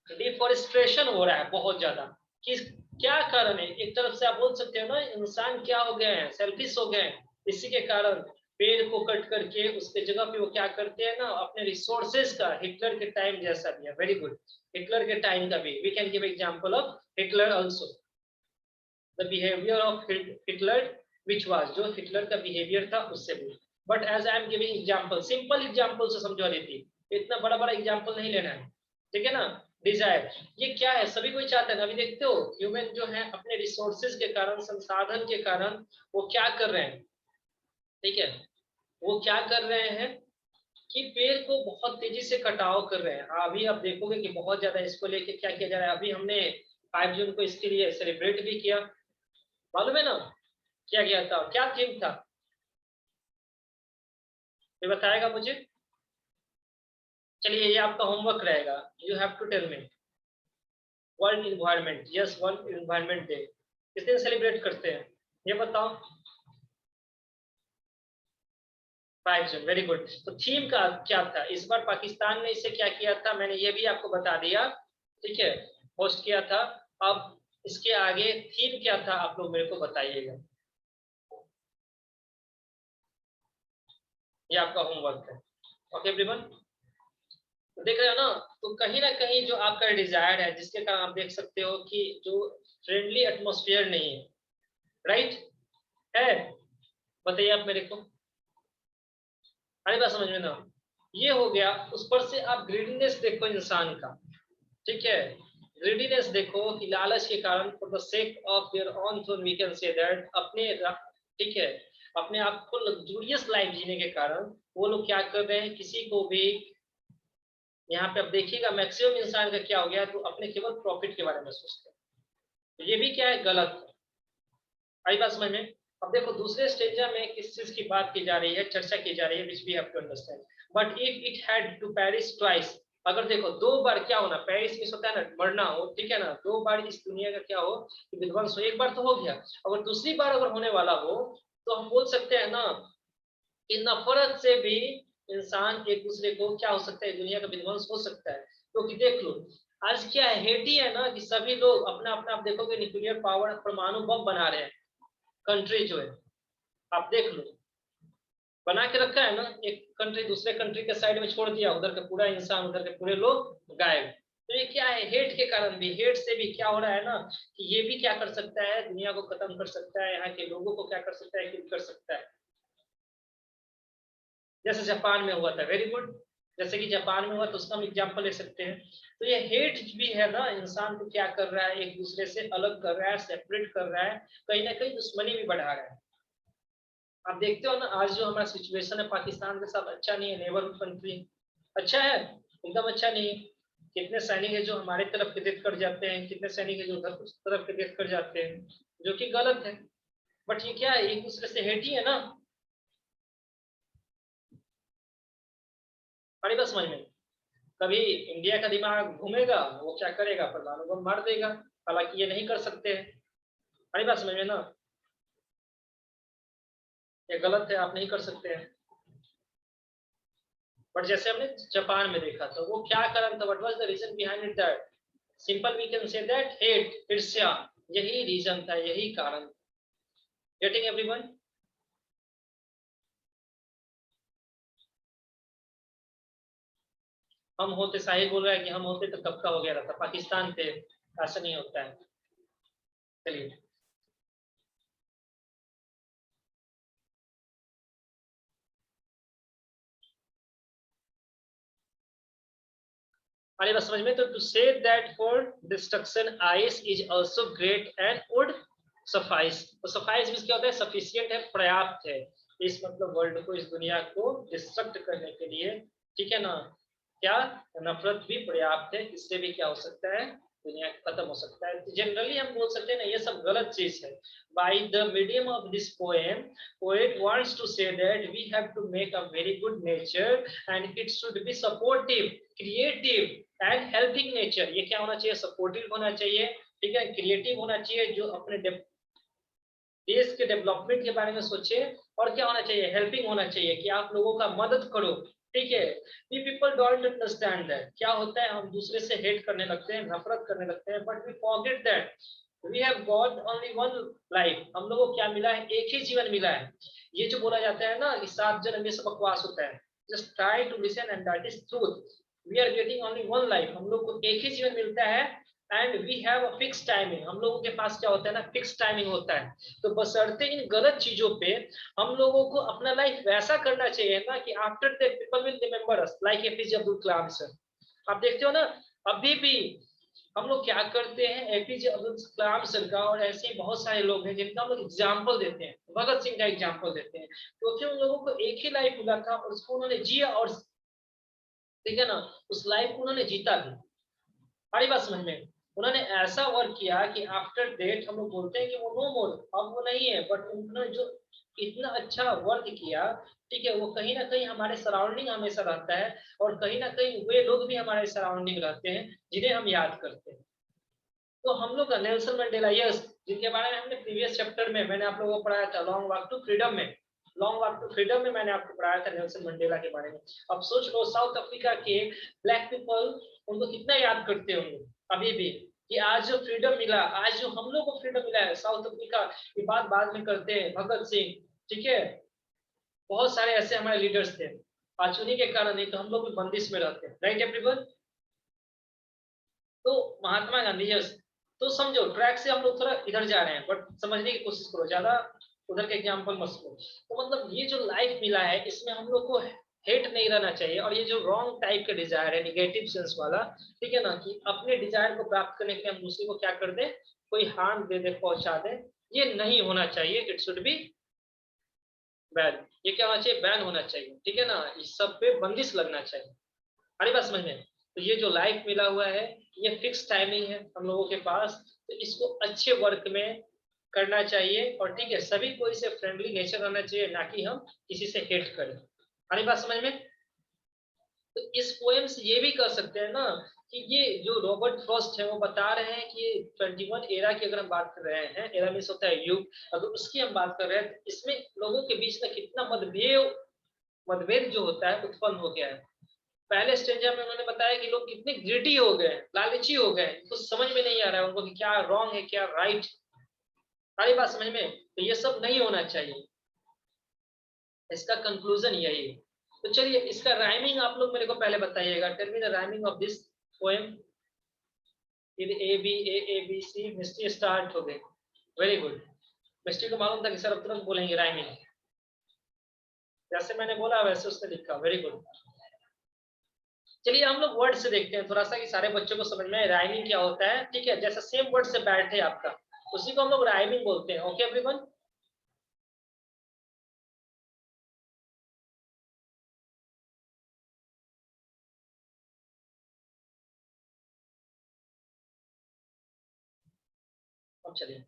deforestation हो रहा है बहुत ज्यादा। किस क्या कारण है? एक तरफ से आप बोल सकते हो ना, इंसान क्या हो गए हैं, सेल्फिश हो गए हैं, इसी के कारण पेड़ को कट करके उसके जगह पे वो क्या करते हैं ना, अपने रिसोर्सेज का, हिटलर के टाइम जैसा भी है, वेरी गुड, हिटलर के टाइम का भी, we can give example of Hitler also, the behaviour of Hitler which was, जो हिटलर का बिहेवियर था उससे भी। But as I am giving example, simple example से समझा रही थी, इतना बड़ा बड़ा एग्जांपल नहीं लेना है, ठीक है ना। डिजायर ये क्या है, सभी कोई चाहता है। अभी देखते हो ह्यूमन जो है अपने रिसोर्सेज के कारण, संसाधन के कारण, वो क्या कर रहे हैं, ठीक है, वो क्या कर रहे हैं कि पेड़ को बहुत तेजी से कटाव कर रहे हैं। अभी आप देखोगे कि बहुत ज्यादा इसको लेके क्या किया जा रहा है। अभी हमने 5 जून को इसके लिए सेलिब्रेट भी किया, मालूम है ना क्या किया था, क्या थीम था, ये बताएगा मुझे? चलिए ये आपका होमवर्क रहेगा, you have to tell me. World environment, yes, world environment day किस दिन सेलिब्रेट करते हैं, ये बताओ? 5 जून, वेरी गुड। तो थीम का क्या था इस बार? पाकिस्तान ने इसे क्या किया था, मैंने ये भी आपको बता दिया, ठीक है, होस्ट किया था। अब इसके आगे थीम क्या था, आप लोग मेरे को बताइएगा, ये आपका होमवर्क है। ओके एवरीवन, तो देख रहे हो ना, तो कहीं ना कहीं जो आपका डिजायर है, जिसके कारण आप देख सकते हो कि जो फ्रेंडली एटमॉस्फेयर नहीं है, राइट है, बताइए आप मेरे को, अरे बात समझ में ना, ये हो गया। उस पर से आप ग्रीडीनेस देखो इंसान का, ठीक है, ग्रीडीनेस देखो कि लालच के कारण, for the sake of their own throne we can say that, अपने, ठीक है, अपने आप को लग्जूरियस लाइफ जीने के कारण वो लोग क्या कर रहे हैं, किसी को भी, यहाँ पे आप देखिएगा मैक्सिमम इंसान का क्या हो गया, तो अपने केवल प्रॉफिट के बारे में सोचते हैं। तो ये भी क्या है, गलत। आई बात समझ में? अब देखो दूसरे स्टेजा में किस चीज की बात की जा रही है, चर्चा की जा रही है, which we have to understand. But if it had to perish twice, अगर देखो 2 बार क्या होना, पेरिस मिस होता है ना, मरना हो, ठीक है ना, 2 बार इस दुनिया का क्या हो, विध्वंस हो। एक बार तो हो गया, अगर दूसरी बार अगर होने वाला हो, तो हम बोल सकते हैं ना कि नफरत से भी इंसान एक दूसरे को क्या हो सकता है, दुनिया का विध्वंस हो सकता है। क्योंकि देख लो आज क्या है, हेट ही है ना, कि सभी लोग अपना अपना, आप देखोगे न्यूक्लियर पावर, परमाणु बम बना रहे हैं, कंट्री जो है, आप देख लो बना के रखा है ना, एक कंट्री दूसरे कंट्री के साइड में छोड़ दिया, उधर के पूरा इंसान, उधर के पूरे लोग गायब। तो ये क्या है, हेट के कारण भी, हेट से भी क्या हो रहा है ना कि ये भी क्या कर सकता है, दुनिया को खत्म कर सकता है, यहाँ के लोगों को क्या कर सकता है, किल कर सकता है। जैसे जापान में हुआ था, वेरी गुड, जैसे कि जापान में हुआ तो उसका हम एग्जाम्पल ले सकते हैं। तो ये हेट भी है ना, इंसान को क्या कर रहा है, एक दूसरे से अलग कर रहा है, सेपरेट कर रहा है, कहीं ना कहीं दुश्मनी भी बढ़ा रहा है। आप देखते हो ना, आज जो हमारा सिचुएशन है पाकिस्तान के साथ अच्छा नहीं है, नेबरहुड कंट्री अच्छा है, एकदम अच्छा नहीं है। कितने सैनिक है जो हमारे तरफ के डेथ कर जाते हैं, कितने सैनिक है जो उधर उस तरफ के डेथ कर जाते हैं, जो कि गलत है। बट ये क्या है, एक दूसरे से हेट ही है ना। अरे बस समझ में, कभी इंडिया का दिमाग घूमेगा, वो क्या करेगा, परमाणु बम मार देगा, हालांकि ये नहीं कर सकते हैं। अरे बात समझ में ना, ये गलत है, आप नहीं कर सकते हैं। बट जैसे हमने जापान में देखा था, वो क्या कारण था, what was the reason behind it, that simple we can say that hate, ईर्ष्या, यही रीजन था, यही कारण। Getting everyone? हम होते, साहिल बोल रहा है कि हम होते तो कब का हो गया रहता, पाकिस्तान थे, ऐसा नहीं होता है। चलिए, अरे बस समझ में, तो to say that for destruction ice is also great and would suffice. तो सफाइस मींस क्या होता है, सफिशिएंट है, पर्याप्त है, इस मतलब वर्ल्ड को, इस दुनिया को डिस्ट्रक्ट करने के लिए, ठीक है ना। क्या, नफरत भी पर्याप्त है, इससे भी क्या हो सकता है, दुनिया खत्म हो सकता है। जनरली हम बोल सकते हैं ना, ये सब गलत चीज है। By the medium of this poem, poet wants to say that we have to make a very good nature and it should be supportive, creative and helping nature। ये क्या होना चाहिए, सपोर्टिव होना चाहिए, ठीक है, क्रिएटिव होना चाहिए, जो अपने देश के डेवलपमेंट के बारे में सोचे, और क्या होना चाहिए, हेल्पिंग होना चाहिए, कि आप लोगों का मदद करो, ठीक है। We people don't understand that, क्या होता है, हम दूसरे से हेट करने लगते हैं, नफरत करने लगते हैं, but we forget that we have got only one life. हम लोगों को क्या मिला है, एक ही जीवन मिला है। ये जो बोला जाता है ना कि 7 जन्म, ये सब बकवास होता है। Just try to listen and that is truth. We are getting only one life, हम लोग को एक ही जीवन मिलता है, and we have a fix timing. हम लोगों के पास क्या होता है ना, फिक्स टाइमिंग होता है। तो बशर्ते इन गलत चीजों पे हम लोगों को अपना लाइफ वैसा करना चाहिए ना कि after that people will remember us, like APJ Abdul Kalam sir. आप देखते हो ना, अभी भी हम लोग क्या करते हैं, एपीजे अब्दुल कलाम सर का, और ऐसे ही बहुत सारे लोग हैं जिनका हम लोग एग्जाम्पल देते हैं, भगत सिंह का एग्जाम्पल देते हैं, क्योंकि उन लोगों को एक ही लाइफ मिला था और उसको उन्होंने जिया, और ठीक है ना, उस लाइफ को उन्होंने जीता भी। हमारी बात समझ में, उन्होंने ऐसा वर्क किया कि आफ्टर डेट हम लोग बोलते हैं कि वो नो मोर, अब वो नहीं है, बट उन्होंने जो इतना अच्छा वर्क किया, ठीक है, वो कहीं ना कहीं हमारे सराउंडिंग हमेशा रहता है, और कहीं ना कहीं वे लोग भी हमारे सराउंडिंग रहते हैं जिन्हें हम याद करते हैं। तो हम लोग नेल्सन मंडेला, यस, जिनके बारे में हमने प्रीवियस चैप्टर में मैंने आप लोगों को पढ़ाया था, लॉन्ग वॉक टू फ्रीडम में, लॉन्ग वॉक टू फ्रीडम में मैंने आपको पढ़ाया था नेल्सन मंडेला के बारे में। अब सोच लो, साउथ अफ्रीका के ब्लैक पीपल उनको कितना याद करते होंगे अभी भी, कि आज जो फ्रीडम मिला, आज जो हम लोग को फ्रीडम मिला है, साउथ अफ्रीका की बात बाद में करते हैं, भगत सिंह, ठीक है, बहुत सारे ऐसे हमारे लीडर्स थे, आज उन्हीं के कारण, नहीं तो हम लोग भी बंदिश में रहते हैं, राइट एवरीवन। तो महात्मा गांधी, यस। तो समझो, ट्रैक से हम लोग थोड़ा इधर जा रहे हैं, बट समझने की कोशिश करो, ज्यादा उधर के एग्जाम्पल मत लो। तो मतलब ये जो लाइफ मिला है, इसमें हम लोग को हेट नहीं रहना चाहिए, और ये जो रॉन्ग टाइप का डिजायर है, निगेटिव सेंस वाला, ठीक है ना, कि अपने डिजायर को प्राप्त करने के लिए हम दूसरे को क्या कर दे, कोई हार्म दे दे, पहुंचा दे, ये नहीं होना चाहिए। It should be ban. ये क्या होना चाहिए, बैन होना चाहिए, ठीक है ना, इस सब पे बंदिश लगना चाहिए। हमारी बात समझ में। तो ये जो लाइफ मिला हुआ है, ये फिक्स टाइमिंग है हम लोगों के पास, तो इसको अच्छे वर्क में करना चाहिए, और ठीक है, सभी को इसे फ्रेंडली नेचर रहना चाहिए, ना कि हम किसी से हेट करें। हमारी बात समझ में। तो इस पोएम से ये भी कर सकते हैं ना, कि ये जो रॉबर्ट फ्रॉस्ट है, वो बता रहे हैं कि 21 एरा की अगर हम बात कर रहे हैं, एरा मीन्स होता है युग, अगर उसकी हम बात कर रहे हैं, तो इसमें लोगों के बीच में कितना मतभेद जो होता है उत्पन्न हो गया है। पहले स्टेंजा में उन्होंने बताया कि लोग कितने ग्रिडी हो गए, लालची हो गए, कुछ समझ में नहीं आ रहा है उनको कि क्या रॉन्ग है, क्या राइट। सारी बात समझ में, तो ये सब नहीं होना चाहिए, इसका कंक्लूजन यही है। तो चलिए, इसका राइमिंग आप लोग मेरे को पहले बताइएगा, tell me the rhyming of this poem. फिर A B C, Misty start हो गए। Very good. मिस्टी को मालूम था कि सर अब तुरंत बोलेंगे राइमिंग, जैसे मैंने बोला वैसे उसने लिखा। Very good. चलिए हम लोग वर्ड से देखते हैं थोड़ा सा कि सारे बच्चों को समझ में राइमिंग क्या होता है। ठीक है, जैसा सेम वर्ड से बैठे आपका, उसी को हम लोग राइमिंग बोलते हैं। Okay everyone. अब चलिए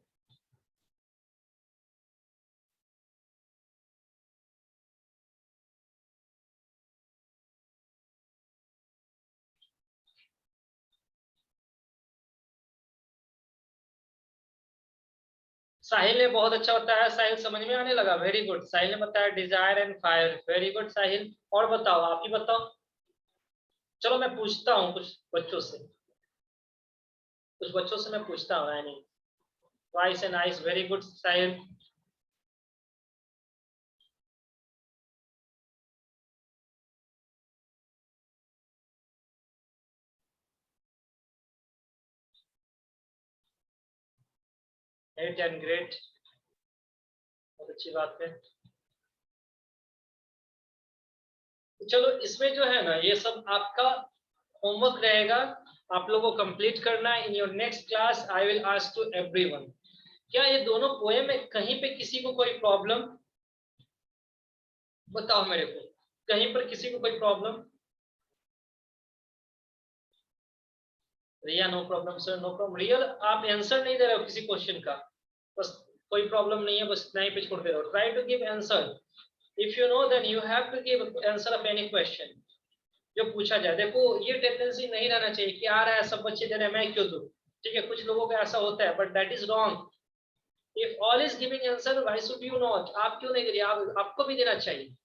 साहिल ने बहुत अच्छा बताया। साहिल समझ में आने लगा। Very good. साहिल ने बताया desire and fire. Very good Sahil. और बताओ, आप ही बताओ। चलो मैं पूछता हूँ कुछ बच्चों से, मैं पूछता हूँ। यानी vice and nice. Very good Sahil. Great and great, बहुत अच्छी बात है। चलो इसमें जो है ना, ये सब आपका होमवर्क रहेगा, आप लोगों को कंप्लीट करना है। In your next class I will ask to everyone, क्या ये दोनों पोएम में कहीं पे किसी को कोई प्रॉब्लम? बताओ मेरे को, कहीं पर किसी को कोई problem? Riya no problem sir, no problem. रियल आप आंसर नहीं दे रहे हो किसी क्वेश्चन का, बस कोई प्रॉब्लम नहीं है, बस इतना ही पे छोड़ दे रहे हो। Try to give answer. If you know then you have to give answer of any question जो पूछा जाए। देखो ये टेंडेंसी नहीं रहना चाहिए कि आ रहा है सब बच्चे दे रहे हैं मैं क्यों दूं। ठीक है, कुछ लोगों का ऐसा होता है, but that is wrong. If all is giving answer why should you not? आप क्यों नहीं दे रही? आपको भी देना चाहिए।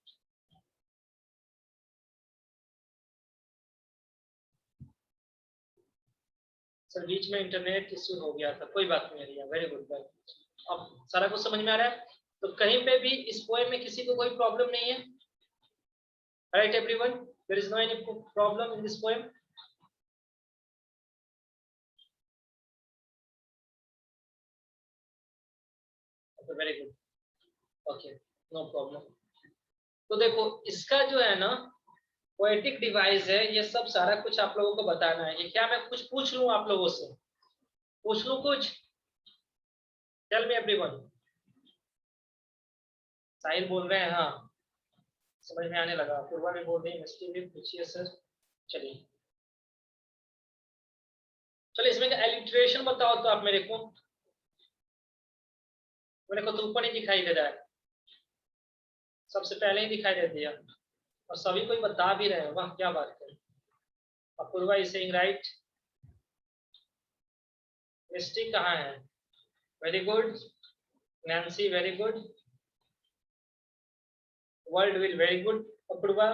सर बीच में इंटरनेट इश्यू हो गया था, कोई बात नहीं है। Very good. अब सारा कुछ समझ में आ रहा है? तो कहीं पे भी इस पोएम में किसी को कोई प्रॉब्लम नहीं है? Right everyone, there is no any problem in this poem. Very good, okay, no problem. तो देखो इसका जो है ना पोएटिक डिवाइस है, ये सब सारा कुछ आप लोगों को बताना है। ये क्या मैं कुछ पूछ लूं आप लोगों से? पूछ लूं कुछ? Tell me everyone. साहिल बोल रहे हैं हाँ, समझ में आने लगा। पूर्वा भी बोल रही है, मिस्टी भी पूछिए सर। चलिए चलिए इसमें का एलिट्रेशन बताओ तो आप मेरे को तो ऊपर ही दिखाई दे रहा है, सबसे पहले ही दिखाई दे दिया, और सभी कोई बता भी रहे हैं। वाह क्या बात है। Apoorva is saying right. Misty कहाँ है? Very good. Nancy very good. World will very good. Apoorva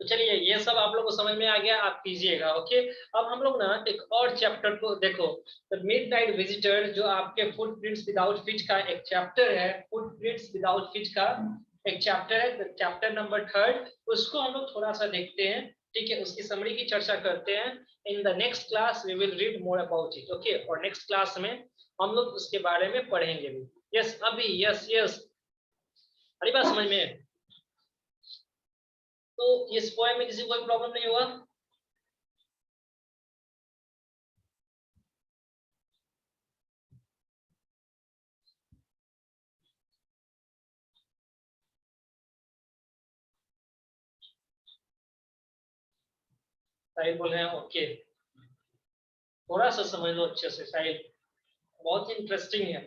तो चलिए ये सब आप लोग को समझ में आ गया, आप कीजिएगा। ओके, अब हम लोग ना एक और चैप्टर को देखो। द मिडनाइट विजिटर जो आपके फुटप्रिंट्स विदाउट फीट का एक चैप्टर है, फुटप्रिंट्स विदाउट फीट का एक चैप्टर है, चैप्टर नंबर 3, उसको हम लोग थोड़ा सा देखते हैं। ठीक है, उसकी समरी की चर्चा करते हैं। In the next class we will read more about it. Okay, और नेक्स्ट क्लास में हम लोग उसके बारे में पढ़ेंगे भी। यस अभी, यस यस, अरे बात समझ में? तो इस पोएम में किसी को कोई प्रॉब्लम नहीं हुआ? साहिल बोल रहे हैं ओके, थोड़ा सा समझ लो अच्छे से। साहिल बहुत ही इंटरेस्टिंग है।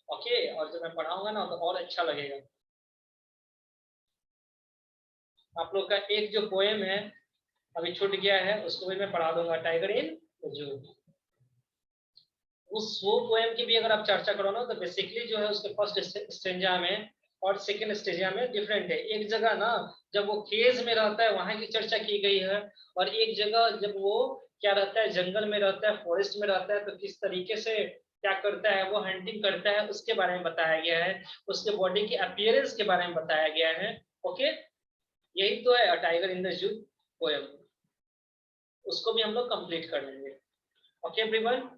ओके, और जब मैं पढ़ाऊंगा ना तो और अच्छा लगेगा। आप लोग का एक जो पोएम है अभी छूट गया है, उसको भी मैं पढ़ा दूंगा, टाइगर इन जू। उस वो पोएम की भी अगर आप चर्चा करो ना तो बेसिकली जो है उसके फर्स्ट स्टेंजा में और सेकंड स्टेंजा में डिफरेंट है। एक जगह ना जब वो केज में रहता है वहां की चर्चा की गई है, और एक जगह जब वो क्या रहता है, जंगल में रहता है, फॉरेस्ट में रहता है, तो किस तरीके से क्या करता है, वो हंटिंग करता है, उसके बारे में बताया गया है। उसके बॉडी की अपीयरेंस के बारे में बताया गया है। ओके, यही तो है a tiger in the zoo poem. उसको भी हम लोग कंप्लीट कर लेंगे। ओके एवरीवन,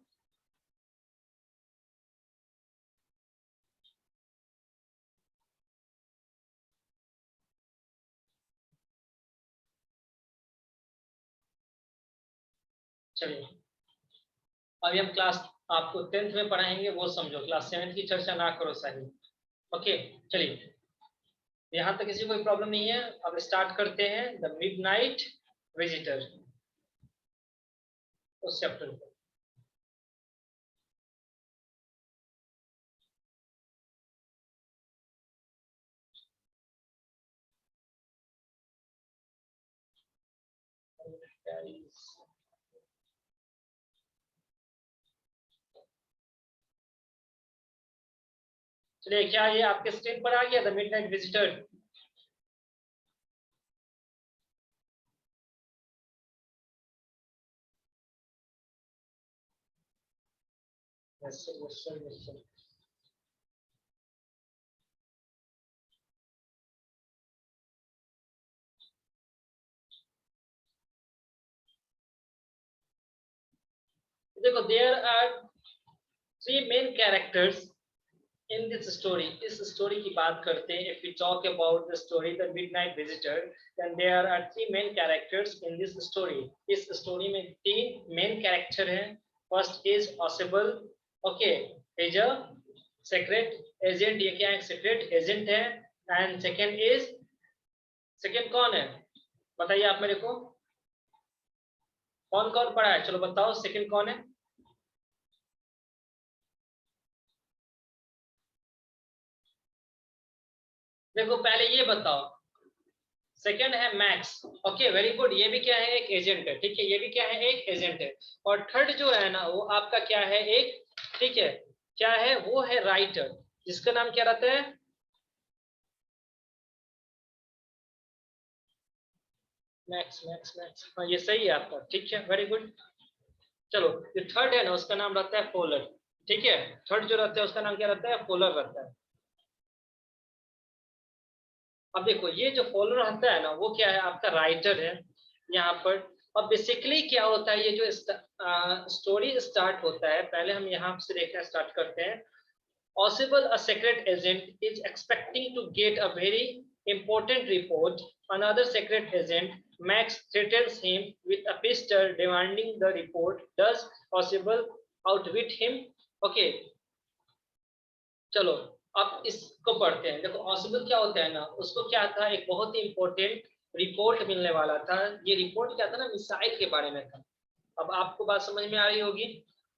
चलिए अभी हम क्लास आपको 10th में पढ़ाएंगे, वो समझो, क्लास 7th की चर्चा ना करो सही। ओके चलिए, यहाँ तक किसी को कोई प्रॉब्लम नहीं है। अब स्टार्ट करते हैं द मिडनाइट विजिटर, उस चैप्टर को। चलिए, क्या ये आपके स्क्रीन पर आ गया the midnight visitor? Yes, sir, yes, sir, yes, sir. देखो, there are 3 main characters in this story. इस स्टोरी की बात करते हैं, if we talk about the story the midnight visitor, then there are 3 main characters in this story. इस story में 3 main character हैं। First is ऑसिबल, okay, is a secret agent. ये क्या है, सीक्रेट एजेंट है। एंड सेकंड इज, सेकंड कौन है बताइए आप मेरे को, कौन कौन पढ़ा है, चलो बताओ सेकंड कौन है। देखो पहले ये बताओ, सेकंड है मैक्स। ओके वेरी गुड, ये भी क्या है, एक एजेंट है। ठीक है, ये भी क्या है, एक एजेंट है। और थर्ड जो है ना, वो आपका क्या है, एक, ठीक है, क्या है, वो है राइटर, जिसका नाम क्या रहता है, मैक्स मैक्स मैक्स। हाँ ये सही है आपका, ठीक है वेरी गुड। चलो, जो थर्ड है ना, उसका नाम रहता है फोलर। ठीक है, थर्ड जो रहता है उसका नाम क्या रहता है, फोलर रहता है। अब देखो, ये जो फॉलोअर रहता है ना, वो क्या है, आपका राइटर है यहाँ पर। अब बेसिकली क्या होता है, ये जो स्टोरी स्टार्ट होता है, पहले हम यहाँ से देखना स्टार्ट करते हैं। Possible a secret agent is expecting to get a very important report. Another secret agent, Max, threatens him with a pistol demanding the report. Does Possible outwit him? Okay, चलो अब इसको पढ़ते हैं। देखो पॉसिबल क्या होता है ना, उसको क्या था, एक बहुत ही इंपॉर्टेंट रिपोर्ट मिलने वाला था। ये रिपोर्ट क्या था ना, मिसाइल के बारे में था। अब आपको बात समझ में आ रही होगी।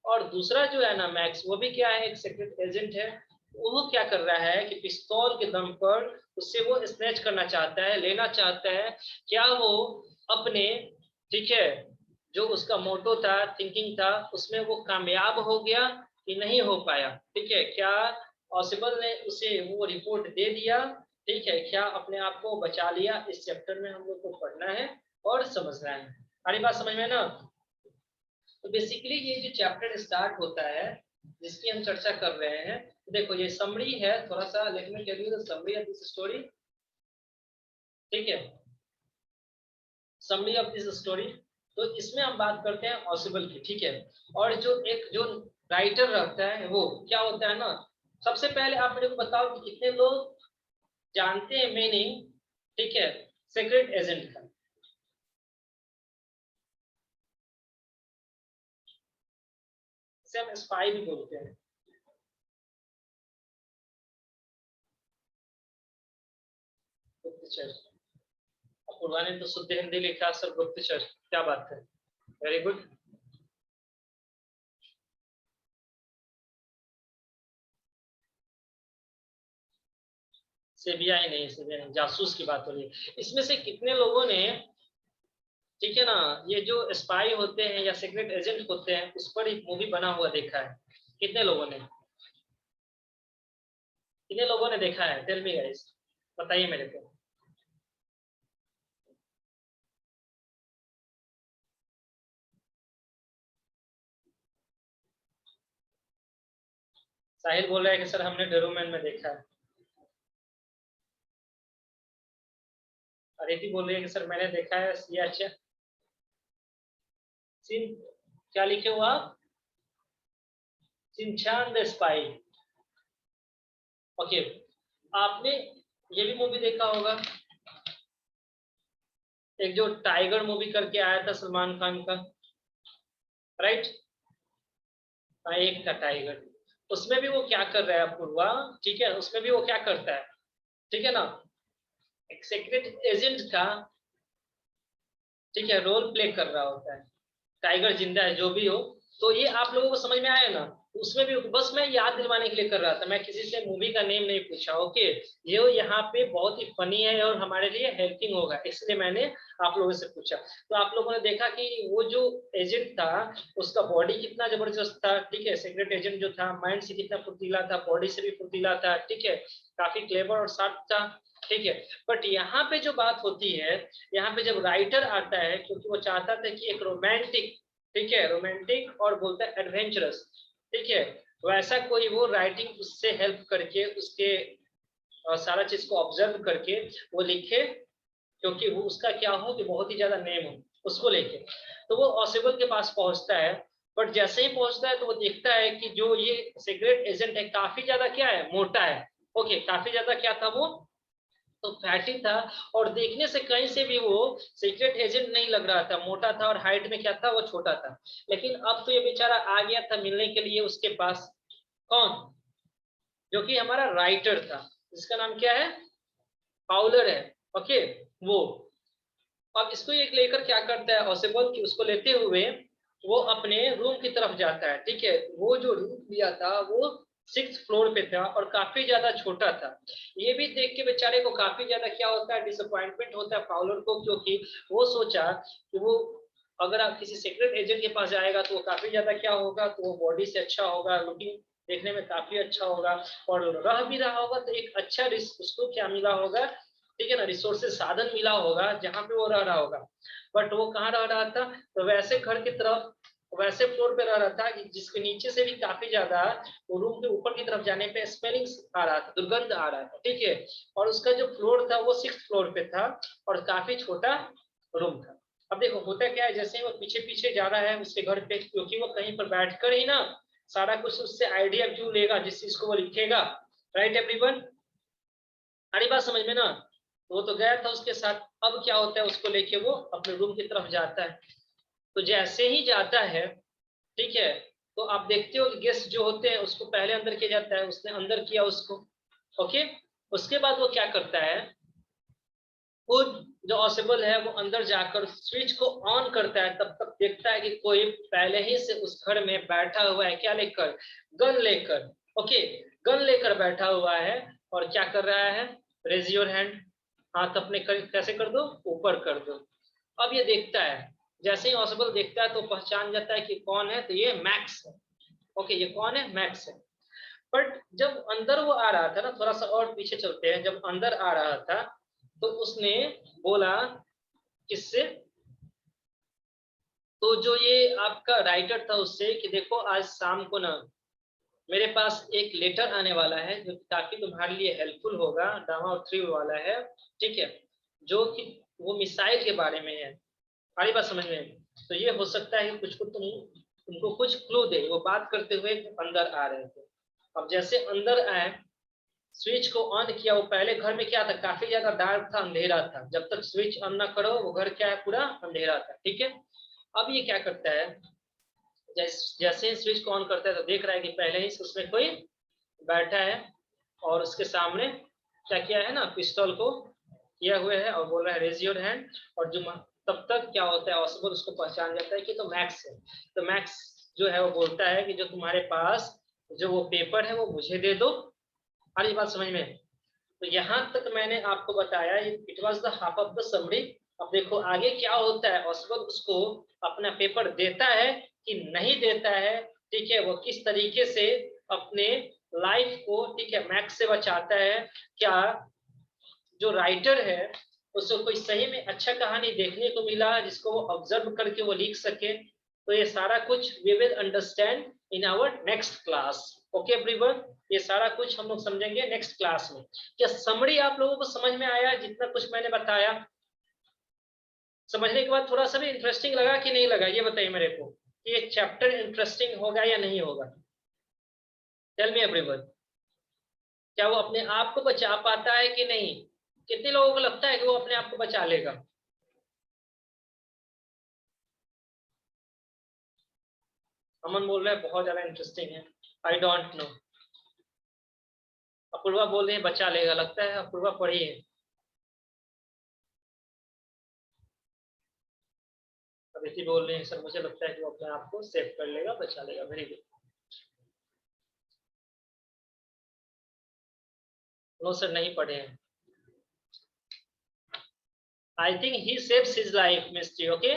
और दूसरा जो है ना मैक्स, वो भी क्या है, एक सीक्रेट एजेंट है। वो क्या कर रहा है कि पिस्तौल के दम पर उससे वो स्नैच करना चाहता है, लेना चाहता है। क्या वो अपने, ठीक है, जो उसका मोटो था, थिंकिंग था, उसमें वो कामयाब हो गया कि नहीं हो पाया। ठीक है, क्या पॉसिबल ने उसे वो रिपोर्ट दे दिया, ठीक है, क्या अपने आप को बचा लिया। इस चैप्टर में हम लोग को पढ़ना है और समझना है। हमारी बात समझ में ना। तो बेसिकली ये जो चैप्टर स्टार्ट होता है, जिसकी हम चर्चा कर रहे हैं, तो देखो ये समरी है, थोड़ा सा let me tell you the summary of this story. ठीक है, समरी ऑफ दिस स्टोरी। तो इसमें हम बात करते हैं पॉसिबल की, ठीक है। और जो एक जो राइटर रहता है, वो क्या होता है ना, सबसे पहले आप मेरे को बताओ कि कितने लोग जानते हैं मीनिंग, ठीक है, सीक्रेट एजेंट का। इसे हम स्पाई भी बोलते हैं। गुप्तचर, अपूर्वा ने तो शुद्ध हिंदी लिखा सर, गुप्तचर, क्या बात है, वेरी गुड। सीबीआई नहीं, सीबीआई नहीं, जासूस की बात हो रही है। इसमें से कितने लोगों ने, ठीक है ना, ये जो स्पाई होते हैं या सीक्रेट एजेंट होते हैं, उस पर एक मूवी बना हुआ देखा है? कितने लोगों ने, कितने लोगों ने देखा है, टेल मी गाइस, बताइए मेरे को। साहिल बोल रहा है कि सर हमने डेरोमैन में देखा है। अदिति बोल रही है कि सर मैंने देखा है। ये अच्छा सिन क्या लिखे हो आप? Shinchan the spy. ओके, आपने ये भी मूवी देखा होगा, एक जो टाइगर मूवी करके आया था सलमान खान का, राइट? हाँ, एक था टाइगर। उसमें भी वो क्या कर रहा है पूर्वा, ठीक है, उसमें भी वो क्या करता है, ठीक है ना, एक सीक्रेट एजेंट का, ठीक है, रोल प्ले कर रहा होता है। टाइगर जिंदा है जो भी हो, तो ये आप लोगों को समझ में आया ना? उसमें भी बस मैं याद दिलवाने के लिए कर रहा था, मैं किसी से मूवी का नेम नहीं पूछा। ओके, ये यहाँ पे बहुत ही फनी है और हमारे लिए हेल्पिंग होगा, इसलिए मैंने आप लोगों से पूछा। तो आप लोगों ने देखा कि वो जो एजेंट था उसका बॉडी कितना जबरदस्त था, ठीक है, सीक्रेट एजेंट जो था माइंड से कितना फुर्तीला था, बॉडी से भी फुर्तीला था, ठीक है, काफी क्लेवर और शार्प था, ठीक है। बट यहाँ पे जो बात होती है, यहाँ पे जब राइटर आता है, क्योंकि वो चाहता था कि एक रोमांटिक, ठीक है, रोमांटिक और बोलता है एडवेंचरस, ठीक है, वैसा कोई वो राइटिंग उससे हेल्प करके उसके सारा चीज को ऑब्जर्व करके वो लिखे, क्योंकि वो उसका क्या हो कि बहुत ही ज्यादा नेम हो उसको लेके। तो वो ऑसिबल के पास पहुंचता है, बट जैसे ही पहुंचता है तो वो देखता है कि जो ये सीक्रेट एजेंट है काफी ज्यादा क्या है, मोटा है। ओके, काफी ज्यादा क्या था वो, तो फैटी था, और देखने से कहीं से भी वो सीक्रेट एजेंट नहीं लग रहा था, मोटा था और हाइट में क्या था, वो छोटा था। लेकिन अब तो ये बेचारा आ गया था मिलने के लिए उसके पास, कौन, जो कि हमारा राइटर था, जिसका नाम क्या है, फाउलर है। ओके, वो अब इसको ये लेकर क्या करता है ऑसिबल, कि उसको लेते हुए वो अपने रूम की तरफ जाता है, ठीक है। वो जो रूम लिया था वो 6th फ्लोर पे था और काफी ज्यादा छोटा था। ये भी देख के बेचारे को काफी ज्यादा क्या होता है, डिसअपॉइंटमेंट होता है फाउलर को, क्योंकि वो सोचा कि वो अगर आप किसी सीक्रेट एजेंट के पास जाएगा तो वो काफी ज्यादा क्या होगा, तो वो बॉडी से अच्छा होगा, लुकिंग देखने में काफी अच्छा होगा, और रह भी रहा होगा तो एक अच्छा उसको क्या मिला होगा, ठीक है ना, रिसोर्सेज साधन मिला होगा जहां पे वो रह रहा होगा। बट वो कहाँ रह रहा था, तो वैसे घर की तरफ, वैसे फ्लोर पे रह रहा था कि जिसके नीचे से भी काफी ज्यादा वो रूम के ऊपर की तरफ जाने पे स्मेलिंग आ रहा था, दुर्गंध आ रहा था, ठीक है। और उसका जो फ्लोर था वो 6th फ्लोर पे था और काफी छोटा रूम था। अब देखो होता क्या है, जैसे ही वो पीछे पीछे जा रहा है उसके घर पे, क्योंकि वो कहीं पर बैठकर ही ना सारा कुछ उससे आइडिया क्यों लेगा जिस चीज को वो लिखेगा, राइट एवरीवन, सारी बात समझ में ना। वो तो गया था उसके साथ, अब क्या होता है, उसको लेके वो अपने रूम की तरफ जाता है। तो जैसे ही जाता है, ठीक है, तो आप देखते हो कि गेस्ट जो होते हैं उसको पहले अंदर किया जाता है, उसने अंदर किया उसको, ओके। उसके बाद वो क्या करता है, खुद जो ऑसिबल है वो अंदर जाकर स्विच को ऑन करता है, तब तक देखता है कि कोई पहले ही से उस घर में बैठा हुआ है, क्या लेकर, गन लेकर, ओके, गन लेकर बैठा हुआ है, और क्या कर रहा है, रेज योर हैंड, हाथ अपने कैसे कर दो, ऊपर कर दो। अब ये देखता है, जैसे ही ऑसिबल देखता है तो पहचान जाता है कि कौन है, तो ये मैक्स है। ओके, ये कौन है, मैक्स है। बट जब अंदर वो आ रहा था ना, थोड़ा सा और पीछे चलते हैं, जब अंदर आ रहा था तो उसने बोला किससे, तो जो ये आपका राइटर था उससे, कि देखो आज शाम को ना मेरे पास एक लेटर आने वाला है जो काफी तुम्हारे लिए हेल्पफुल होगा, ड्रामा और थ्रिल वाला है, ठीक है, जो कि वो मिसाइल के बारे में है। सारी बात समझ में? तो ये हो सकता है कि कुछ को तुमको कुछ क्लू दे। वो बात करते हुए अंदर आ रहे थे। अब जैसे अंदर आए, स्विच को ऑन किया, वो पहले घर में क्या था, काफी ज्यादा डार्क था, अंधेरा था, जब तक स्विच ऑन ना करो वो घर क्या है, पूरा अंधेरा था, ठीक है। अब ये क्या करता है, जैसे ही स्विच को ऑन करता है तो देख रहा है कि पहले ही उसमें कोई बैठा है, और उसके सामने क्या किया है ना, पिस्टल को किया हुआ है, और बोल रहा है रेज योर हैंड। और जो तब तक क्या होता है, ऑसिबल उसको पहचान जाता है कि तो मैक्स है। तो मैक्स जो है वो बोलता है कि जो तुम्हारे पास जो वो पेपर है वो मुझे दे दो। हर बात समझ में? तो यहाँ तक मैंने आपको बताया, it was the half of the summary. अब देखो आगे क्या होता है, ऑसिबल उसको अपना पेपर देता है कि नहीं देता है, ठीक है, वो किस तरीके से अपने लाइफ को, ठीक है, मैक्स से बचाता है। क्या जो राइटर है उसको कोई सही में अच्छा कहानी देखने को मिला जिसको वो ऑब्जर्व करके वो लिख सके? तो ये सारा कुछ we will understand in our next class. Okay everyone, ये सारा कुछ हम लोग समझेंगे नेक्स्ट क्लास में। क्या समरी आप लोगों को समझ में आया जितना कुछ मैंने बताया? समझने के बाद थोड़ा सा भी इंटरेस्टिंग लगा कि नहीं लगा, ये बताइए मेरे को, कि ये चैप्टर इंटरेस्टिंग होगा या नहीं होगा? टेल मी एवरीवन, क्या वो अपने आप को बचा पाता है कि नहीं? कितने लोगों को लगता है कि वो अपने आप को बचा लेगा? अमन बोल रहे हैं बहुत ज्यादा इंटरेस्टिंग है। I don't know. अपूर्वा बोल रहे हैं बचा लेगा, लगता है अपूर्वा पढ़ी है। अदिति बोल रहे हैं सर मुझे लगता है कि वो अपने आप को सेव कर लेगा, बचा लेगा। Very good. नो सर नहीं पढ़े हैं। I think he saves his life Misty. Okay,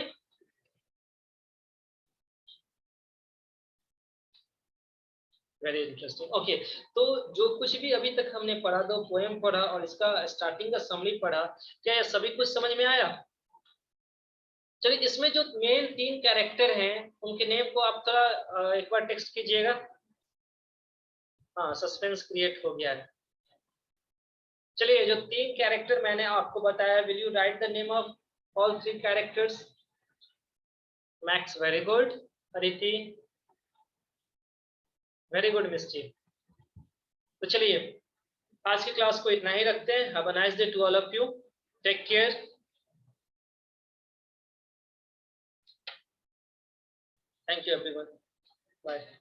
very interesting. Okay, तो जो कुछ भी अभी तक हमने पढ़ा, दो पोएम पढ़ा और इसका स्टार्टिंग का समरी पढ़ा, क्या ये सभी कुछ समझ में आया? चलिए, इसमें जो मेन 3 कैरेक्टर हैं उनके नेम को आप थोड़ा एक बार टेक्स्ट कीजिएगा। हाँ, सस्पेंस क्रिएट हो गया है। चलिए, जो 3 कैरेक्टर मैंने आपको बताया, will you write the name of all 3 characters? Max, very good. Aditi, very good Misty. तो चलिए, आज की क्लास को इतना ही रखते हैं। Have a nice day to all of you. Take care. Thank you everyone. Bye.